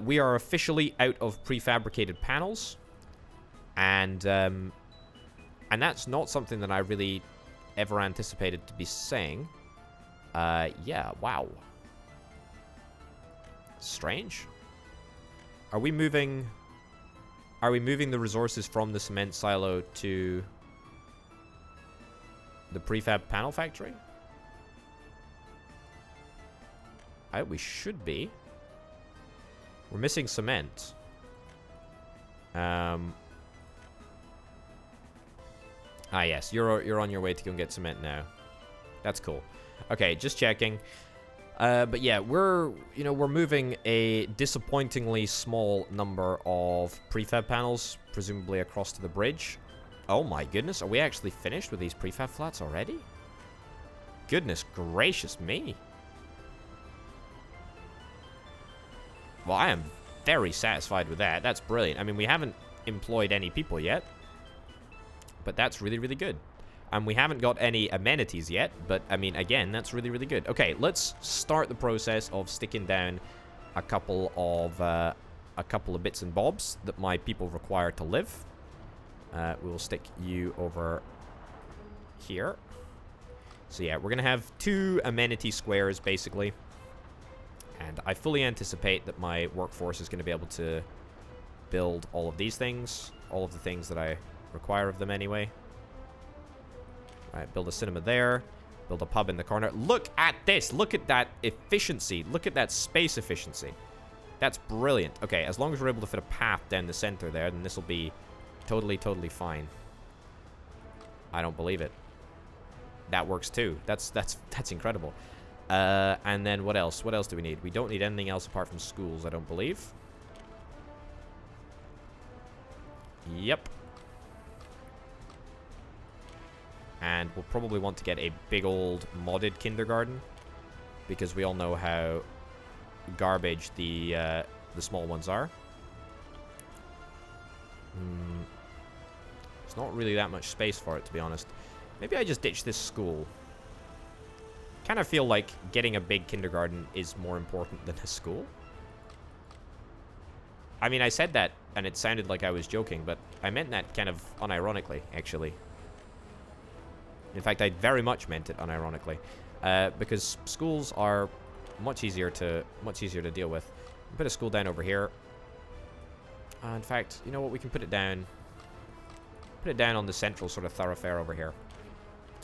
We are officially out of prefabricated panels. And that's not something that I really ever anticipated to be saying. Yeah, wow. Strange. Are we moving the resources from the cement silo to the prefab panel factory? We should be. We're missing cement. Yes, you're on your way to go and get cement now. That's cool. Okay, just checking. But yeah, we're moving a disappointingly small number of prefab panels, presumably across to the bridge. Oh my goodness, are we actually finished with these prefab flats already? Goodness gracious me. Well, I am very satisfied with that. That's brilliant. I mean, we haven't employed any people yet, but that's really, really good. And we haven't got any amenities yet, but, I mean, again, that's really, really good. Okay, let's start the process of sticking down a couple of bits and bobs that my people require to live. We'll stick you over here. So, yeah, we're going to have 2 amenity squares, basically. And I fully anticipate that my workforce is going to be able to build all of these things. All of the things that I require of them, anyway. Alright, build a cinema there. Build a pub in the corner. Look at this! Look at that efficiency. Look at that space efficiency. That's brilliant. Okay, as long as we're able to fit a path down the center there, then this will be totally, totally fine. I don't believe it. That works too. That's incredible. And then what else? What else do we need? We don't need anything else apart from schools, I don't believe. Yep. And we'll probably want to get a big old modded kindergarten, because we all know how garbage the small ones are. There's not really that much space for it, to be honest. Maybe I just ditch this school. Kind of feel like getting a big kindergarten is more important than a school. I mean, I said that, and it sounded like I was joking, but I meant that kind of unironically, actually. In fact, I very much meant it unironically, because schools are much easier to deal with. Put a school down over here. In fact, you know what? We can put it down. Put it down on the central sort of thoroughfare over here.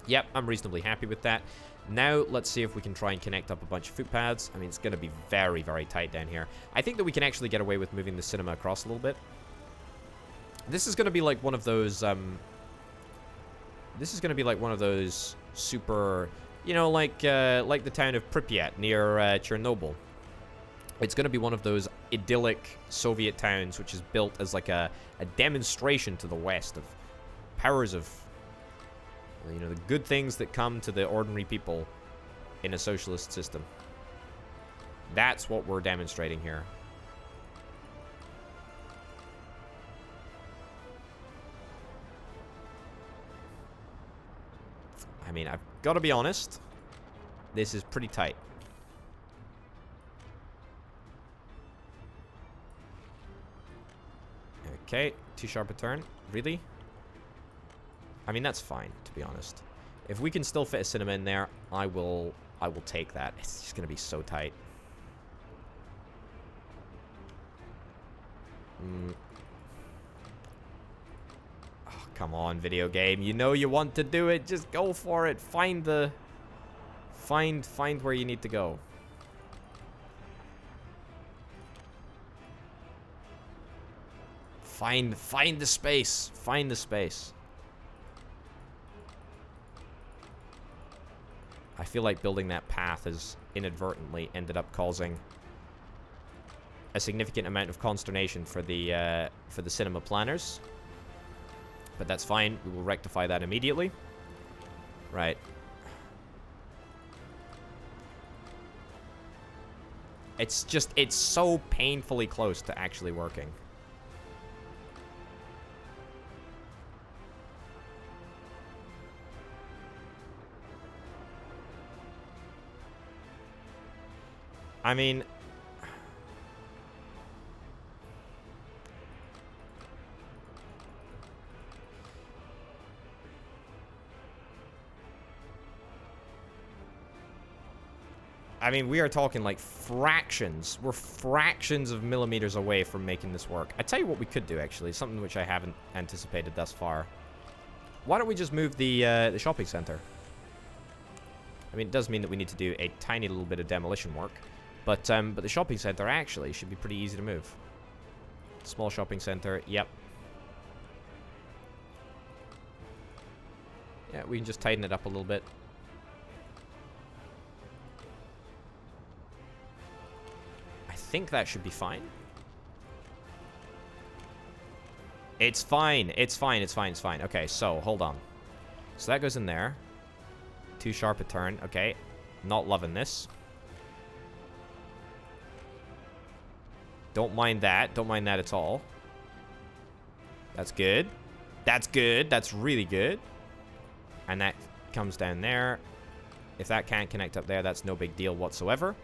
Yep, I'm reasonably happy with that. Now, let's see if we can try and connect up a bunch of footpaths. I mean, it's going to be very, very tight down here. I think that we can actually get away with moving the cinema across a little bit. This is going to be like one of those, This is going to be like one of those super, you know, like the town of Pripyat near Chernobyl. It's going to be one of those idyllic Soviet towns, which is built as like a demonstration to the West of powers of, you know, the good things that come to the ordinary people in a socialist system. That's what we're demonstrating here. I mean, I've got to be honest. This is pretty tight. Okay, too sharp a turn. Really? I mean, that's fine, to be honest. If we can still fit a cinema in there, I will take that. It's just going to be so tight. Oh, come on, video game. You know you want to do it. Just go for it. Find where you need to go. Find the space. Find the space. I feel like building that path has inadvertently ended up causing a significant amount of consternation for the cinema planners. But that's fine. We will rectify that immediately. Right. It's so painfully close to actually working. I mean, we are talking like fractions. We're fractions of millimeters away from making this work. I tell you what we could do, actually, something which I haven't anticipated thus far. Why don't we just move the shopping center? I mean, it does mean that we need to do a tiny little bit of demolition work. But the shopping center actually should be pretty easy to move. Small shopping center, yep. Yeah, we can just tighten it up a little bit. think that should be fine. It's fine. It's fine. It's fine. It's fine. Okay, so hold on. So that goes in there. Too sharp a turn. Okay. Not loving this. Don't mind that. Don't mind that at all. That's good. That's good. That's really good. And that comes down there. If that can't connect up there, that's no big deal whatsoever.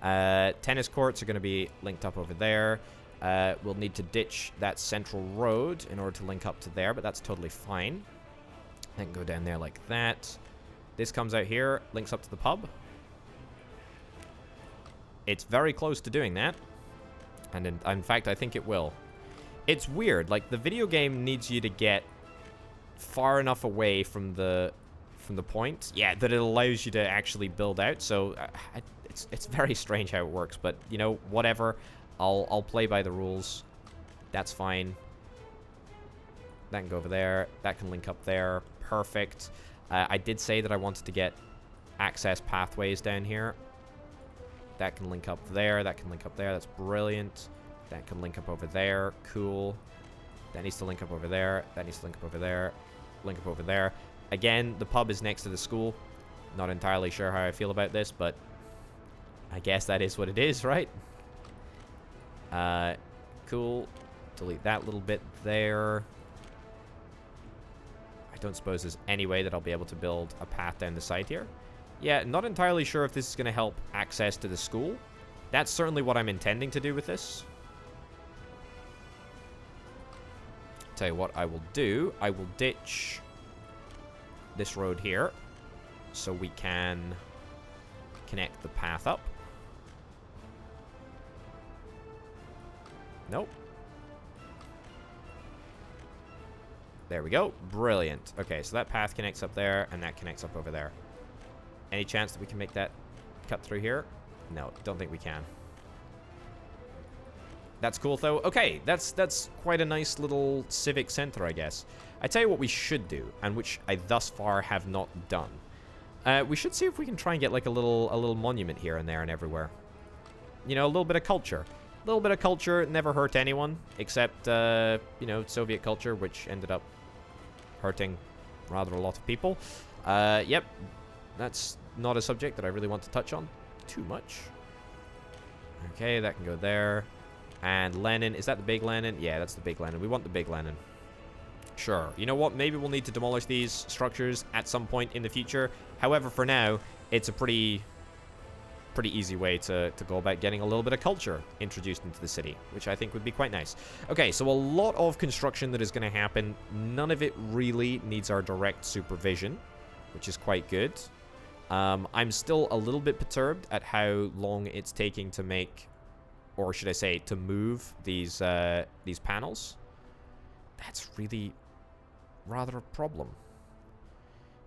Tennis courts are going to be linked up over there. We'll need to ditch that central road in order to link up to there, but that's totally fine. Then go down there like that. This comes out here, links up to the pub. It's very close to doing that. And in fact, I think it will. It's weird. Like, the video game needs you to get far enough away from the point, yeah, that it allows you to actually build out. So it's very strange how it works, but you know, whatever. I'll play by the rules. That's fine. That can go over there. That can link up there. Perfect. I did say that I wanted to get access pathways down here. That can link up there. That can link up there. That's brilliant. That can link up over there. Cool. That needs to link up over there. That needs to link up over there. Link up over there. Again, the pub is next to the school. Not entirely sure how I feel about this, but I guess that is what it is, right? Cool. Delete that little bit there. I don't suppose there's any way that I'll be able to build a path down the side here. Yeah, not entirely sure if this is going to help access to the school. That's certainly what I'm intending to do with this. Tell you what I will do. I will ditch this road here so we can connect the path up. Nope. There we go. Brilliant. Okay, so that path connects up there, and that connects up over there. Any chance that we can make that cut through here? No, don't think we can. That's cool, though. Okay, that's quite a nice little civic center, I guess. I tell you what we should do, and which I thus far have not done. We should see if we can try and get like a little monument here and there and everywhere. You know, a little bit of culture. A little bit of culture never hurt anyone, except, you know, Soviet culture, which ended up hurting rather a lot of people. Yep, that's not a subject that I really want to touch on too much. Okay, that can go there. And Lenin, is that the big Lenin? Yeah, that's the big Lenin. We want the big Lenin. Sure. You know what? Maybe we'll need to demolish these structures at some point in the future. However, for now, it's a pretty easy way to go about getting a little bit of culture introduced into the city, which I think would be quite nice. Okay, so a lot of construction that is going to happen. None of it really needs our direct supervision, which is quite good. I'm still a little bit perturbed at how long it's taking to make, or should I say, to move these panels. That's really rather a problem.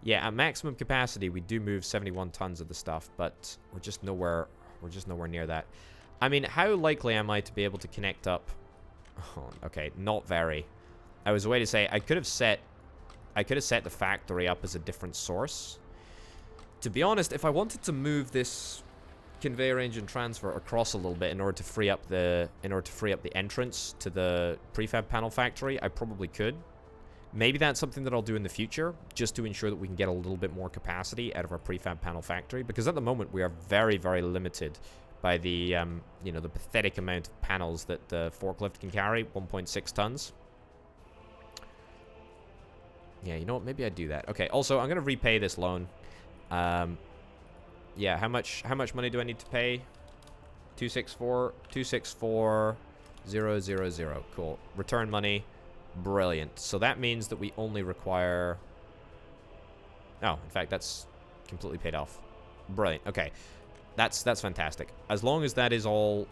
Yeah, at maximum capacity, we do move 71 tons of the stuff, but we're just nowhere near that. I mean, how likely am I to be able to connect up? Oh, okay, not very. I was way to say I could have set the factory up as a different source. To be honest, if I wanted to move this conveyor engine transfer across a little bit in order to free up the entrance to the prefab panel factory, I probably could. Maybe that's something that I'll do in the future, just to ensure that we can get a little bit more capacity out of our prefab panel factory, because at the moment we are very, very limited by the you know, the pathetic amount of panels that the forklift can carry, 1.6 tons. Yeah, you know what? Maybe I'd do that. Okay. Also, I'm gonna repay this loan. Yeah, how much money do I need to pay? 264,000. Cool. Return money. Brilliant. So that means that we only require... Oh, in fact, that's completely paid off. Brilliant. Okay. That's fantastic. As long as that is all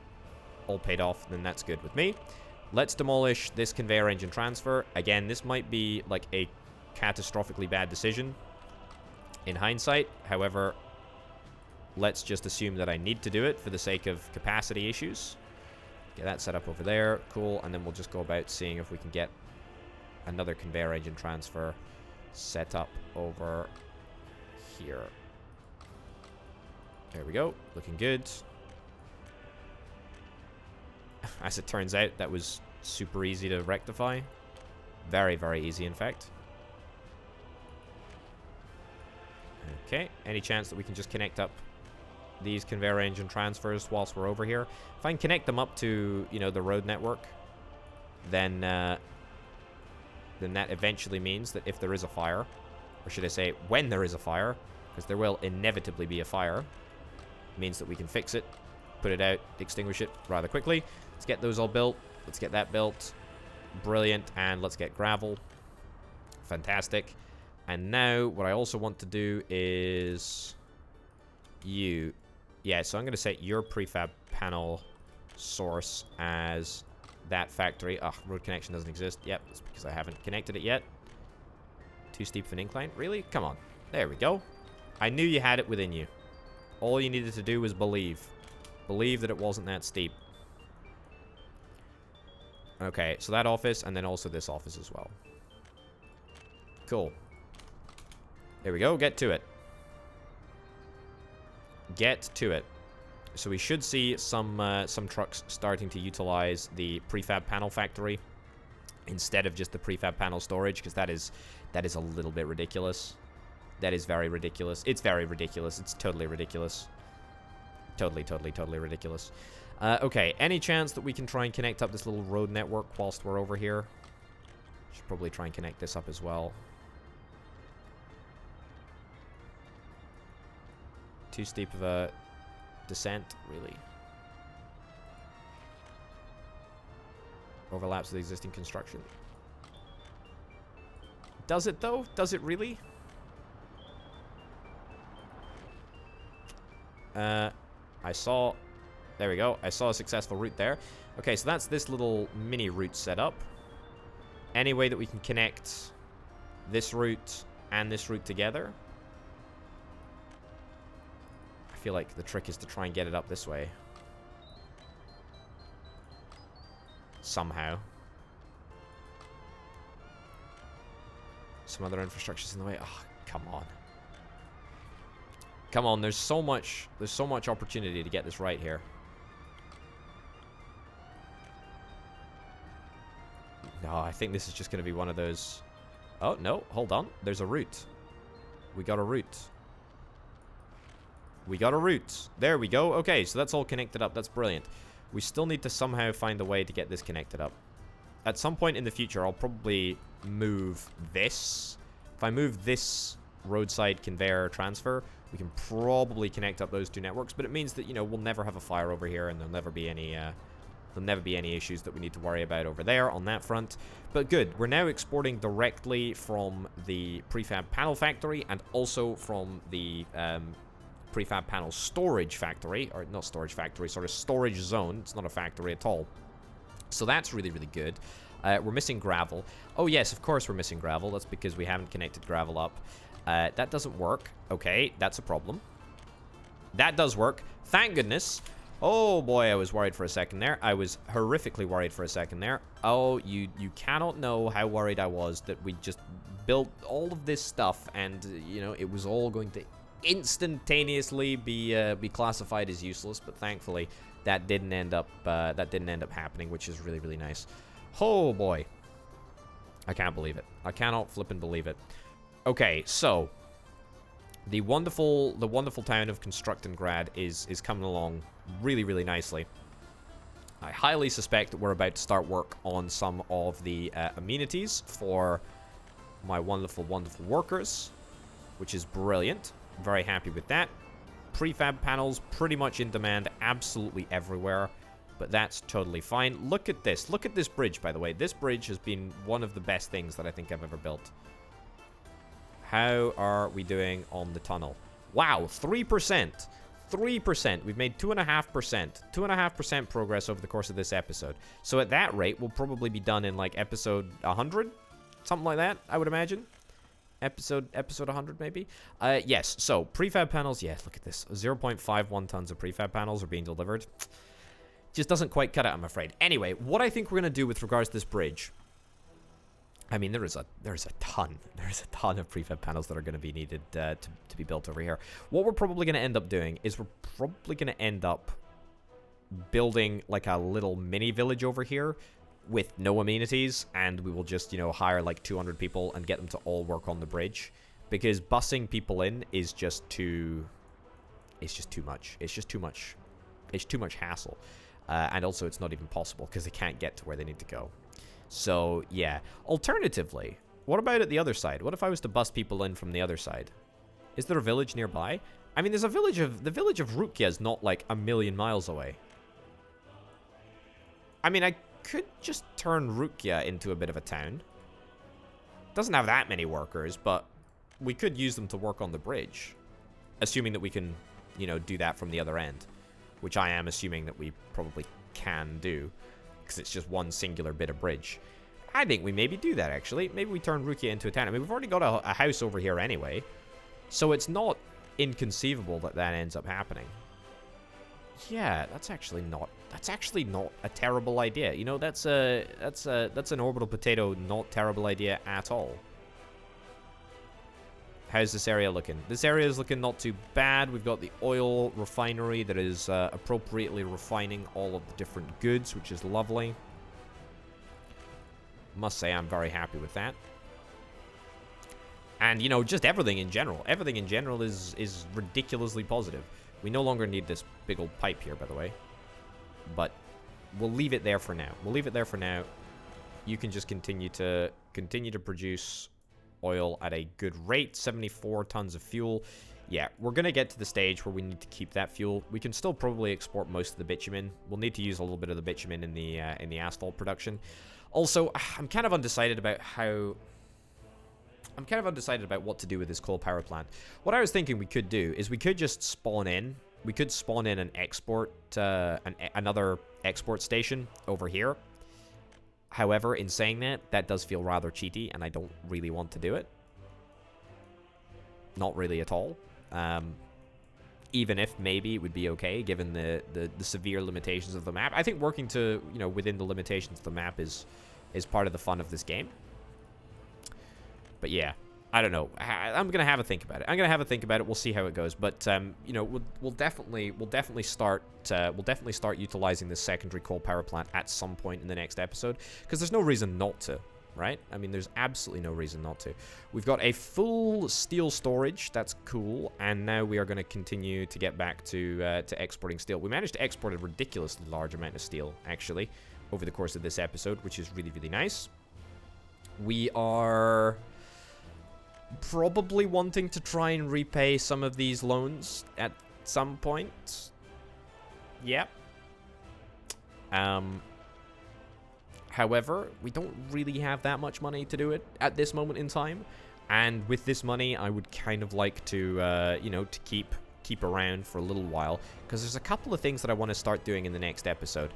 paid off, then that's good with me. Let's demolish this conveyor engine transfer. Again, this might be like a catastrophically bad decision in hindsight. However, let's just assume that I need to do it for the sake of capacity issues. Get that set up over there. Cool. And then we'll just go about seeing if we can get another conveyor engine transfer set up over here. There we go. Looking good. As it turns out, that was super easy to rectify. Very, very easy, in fact. Okay, any chance that we can just connect up these conveyor engine transfers whilst we're over here? If I can connect them up to, you know, the road network, then that eventually means that if there is a fire, or should I say when there is a fire, because there will inevitably be a fire, means that we can fix it, put it out, extinguish it rather quickly. Let's get those all built. Let's get that built. Brilliant. And let's get gravel. Fantastic. And now what I also want to do is you. Yeah, so I'm going to set your prefab panel source as that factory. Ugh, road connection doesn't exist. Yep, that's because I haven't connected it yet. Too steep of an incline? Really? Come on. There we go. I knew you had it within you. All you needed to do was believe. Believe that it wasn't that steep. Okay, so that office, and then also this office as well. Cool. There we go. Get to it. Get to it. So we should see some trucks starting to utilize the prefab panel factory instead of just the prefab panel storage, because that is a little bit ridiculous. That is very ridiculous. It's very ridiculous. It's totally ridiculous. Totally, totally, totally ridiculous. Okay, any chance that we can try and connect up this little road network whilst we're over here? Should probably try and connect this up as well. Too steep of a descent, really. Overlaps with existing construction. Does it, though? Does it really? I saw... There we go. I saw a successful route there. Okay, so that's this little mini route set up. Any way that we can connect this route and this route together? I feel like the trick is to try and get it up this way. Somehow. Some other infrastructure's in the way. Oh, come on. Come on, there's so much opportunity to get this right here. No, I think this is just going to be one of those... Oh, no, hold on. There's a route. We got a route. We got a route. There we go. Okay, so that's all connected up. That's brilliant. We still need to somehow find a way to get this connected up. At some point in the future, I'll probably move this. If I move this roadside conveyor transfer, we can probably connect up those two networks, but it means that, you know, we'll never have a fire over here, and there'll never be any issues that we need to worry about over there on that front. But good, we're now exporting directly from the prefab panel factory and also from the prefab panel storage factory, or not storage factory, sort of storage zone. It's not a factory at all. So that's really, really good. We're missing gravel. Oh yes, of course we're missing gravel. That's because we haven't connected gravel up. That doesn't work. Okay, that's a problem. That does work. Thank goodness. Oh boy, I was worried for a second there. I was horrifically worried for a second there. Oh, you cannot know how worried I was that we just built all of this stuff and, you know, it was all going to instantaneously be classified as useless. But thankfully, that didn't end up happening, which is really, really nice. Oh boy, I can't believe it. I cannot flippin' believe it. Okay, so the wonderful town of Contructongrad is coming along really, really nicely. I highly suspect that we're about to start work on some of the amenities for my wonderful, wonderful workers, which is brilliant. Very happy with that. Prefab panels pretty much in demand absolutely everywhere, but that's totally fine. Look at this. Look at this bridge, by the way. This bridge has been one of the best things that I think I've ever built. How are we doing on the tunnel? Wow, 3%. 3%. We've made 2.5%. 2.5% progress over the course of this episode. So at that rate, we'll probably be done in like episode 100? Something like that, I would imagine. Episode 100 maybe? Yes, so prefab panels, yes, look at this. 0.51 tons of prefab panels are being delivered. Just doesn't quite cut it, I'm afraid. Anyway, what I think we're going to do with regards to this bridge... I mean, there's a ton of prefab panels that are going to be needed to be built over here. What we're probably going to end up doing is we're probably going to end up building like a little mini village over here with no amenities, and we will just, you know, hire like 200 people and get them to all work on the bridge, because busing people in is just too... It's just too much. It's just too much. It's too much hassle. And also, it's not even possible because they can't get to where they need to go. So, yeah. Alternatively, what about at the other side? What if I was to bus people in from the other side? Is there a village nearby? I mean, there's a village of... The village of Rukia is not like a million miles away. I mean, I could just turn Rukia into a bit of a town. Doesn't have that many workers, but we could use them to work on the bridge. Assuming that we can, you know, do that from the other end. Which I am assuming that we probably can do. Because it's just one singular bit of bridge. I think we maybe do that, actually. Maybe we turn Rukia into a town. I mean, we've already got a house over here anyway. So it's not inconceivable that that ends up happening. Yeah, that's actually not a terrible idea. You know, that's an orbital potato not terrible idea at all. How's this area looking? This area is looking not too bad. We've got the oil refinery that is appropriately refining all of the different goods, which is lovely. Must say I'm very happy with that. And, you know, just everything in general. Everything in general is ridiculously positive. We no longer need this big old pipe here, by the way. But we'll leave it there for now. We'll leave it there for now. You can just continue to produce oil at a good rate. 74 tons of fuel. Yeah, we're going to get to the stage where we need to keep that fuel. We can still probably export most of the bitumen. We'll need to use a little bit of the bitumen in the asphalt production. Also, I'm kind of undecided about what to do with this coal power plant. What I was thinking we could do is we could just spawn in. We could spawn in an export, another export station over here. However, in saying that, that does feel rather cheaty, and I don't really want to do it. Not really at all. Even if maybe it would be okay, given the severe limitations of the map. I think working to, you know, within the limitations of the map is part of the fun of this game. But yeah, I don't know. I'm gonna have a think about it. We'll see how it goes. But you know, we'll definitely start utilizing this secondary coal power plant at some point in the next episode, because there's no reason not to, right? I mean, there's absolutely no reason not to. We've got a full steel storage. That's cool. And now we are going to continue to get back to exporting steel. We managed to export a ridiculously large amount of steel, actually, over the course of this episode, which is really, really nice. We are probably wanting to try and repay some of these loans at some point. Yep. However, we don't really have that much money to do it at this moment in time. And with this money, I would kind of like to, you know, to keep around for a little while, because there's a couple of things that I want to start doing in the next episode.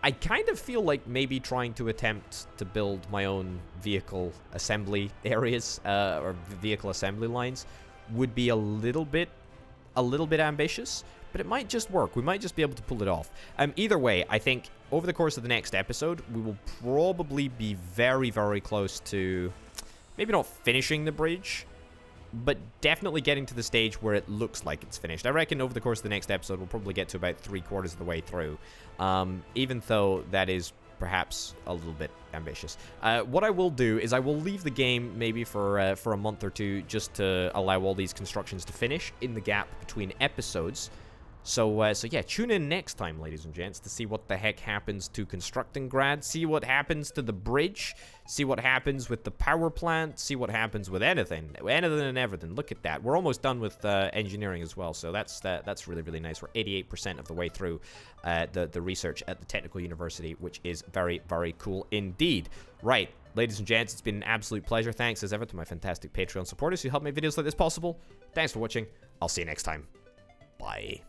I kind of feel like maybe trying to attempt to build my own vehicle assembly areas, or vehicle assembly lines, would be a little bit ambitious, but it might just work. We might just be able to pull it off. Either way, I think over the course of the next episode, we will probably be very, very close to maybe not finishing the bridge, but definitely getting to the stage where it looks like it's finished. I reckon over the course of the next episode, we'll probably get to about 3/4 of the way through, even though that is perhaps a little bit ambitious. What I will do is I will leave the game maybe for a month or two, just to allow all these constructions to finish in the gap between episodes. So yeah, tune in next time, ladies and gents, to see what the heck happens to Contructongrad, see what happens to the bridge, see what happens with the power plant, see what happens with anything and everything. Look at that. We're almost done with engineering as well, so that's really, really nice. We're 88% of the way through the research at the Technical University, which is very, very cool indeed. Right, ladies and gents, it's been an absolute pleasure. Thanks as ever to my fantastic Patreon supporters who help make videos like this possible. Thanks for watching. I'll see you next time. Bye.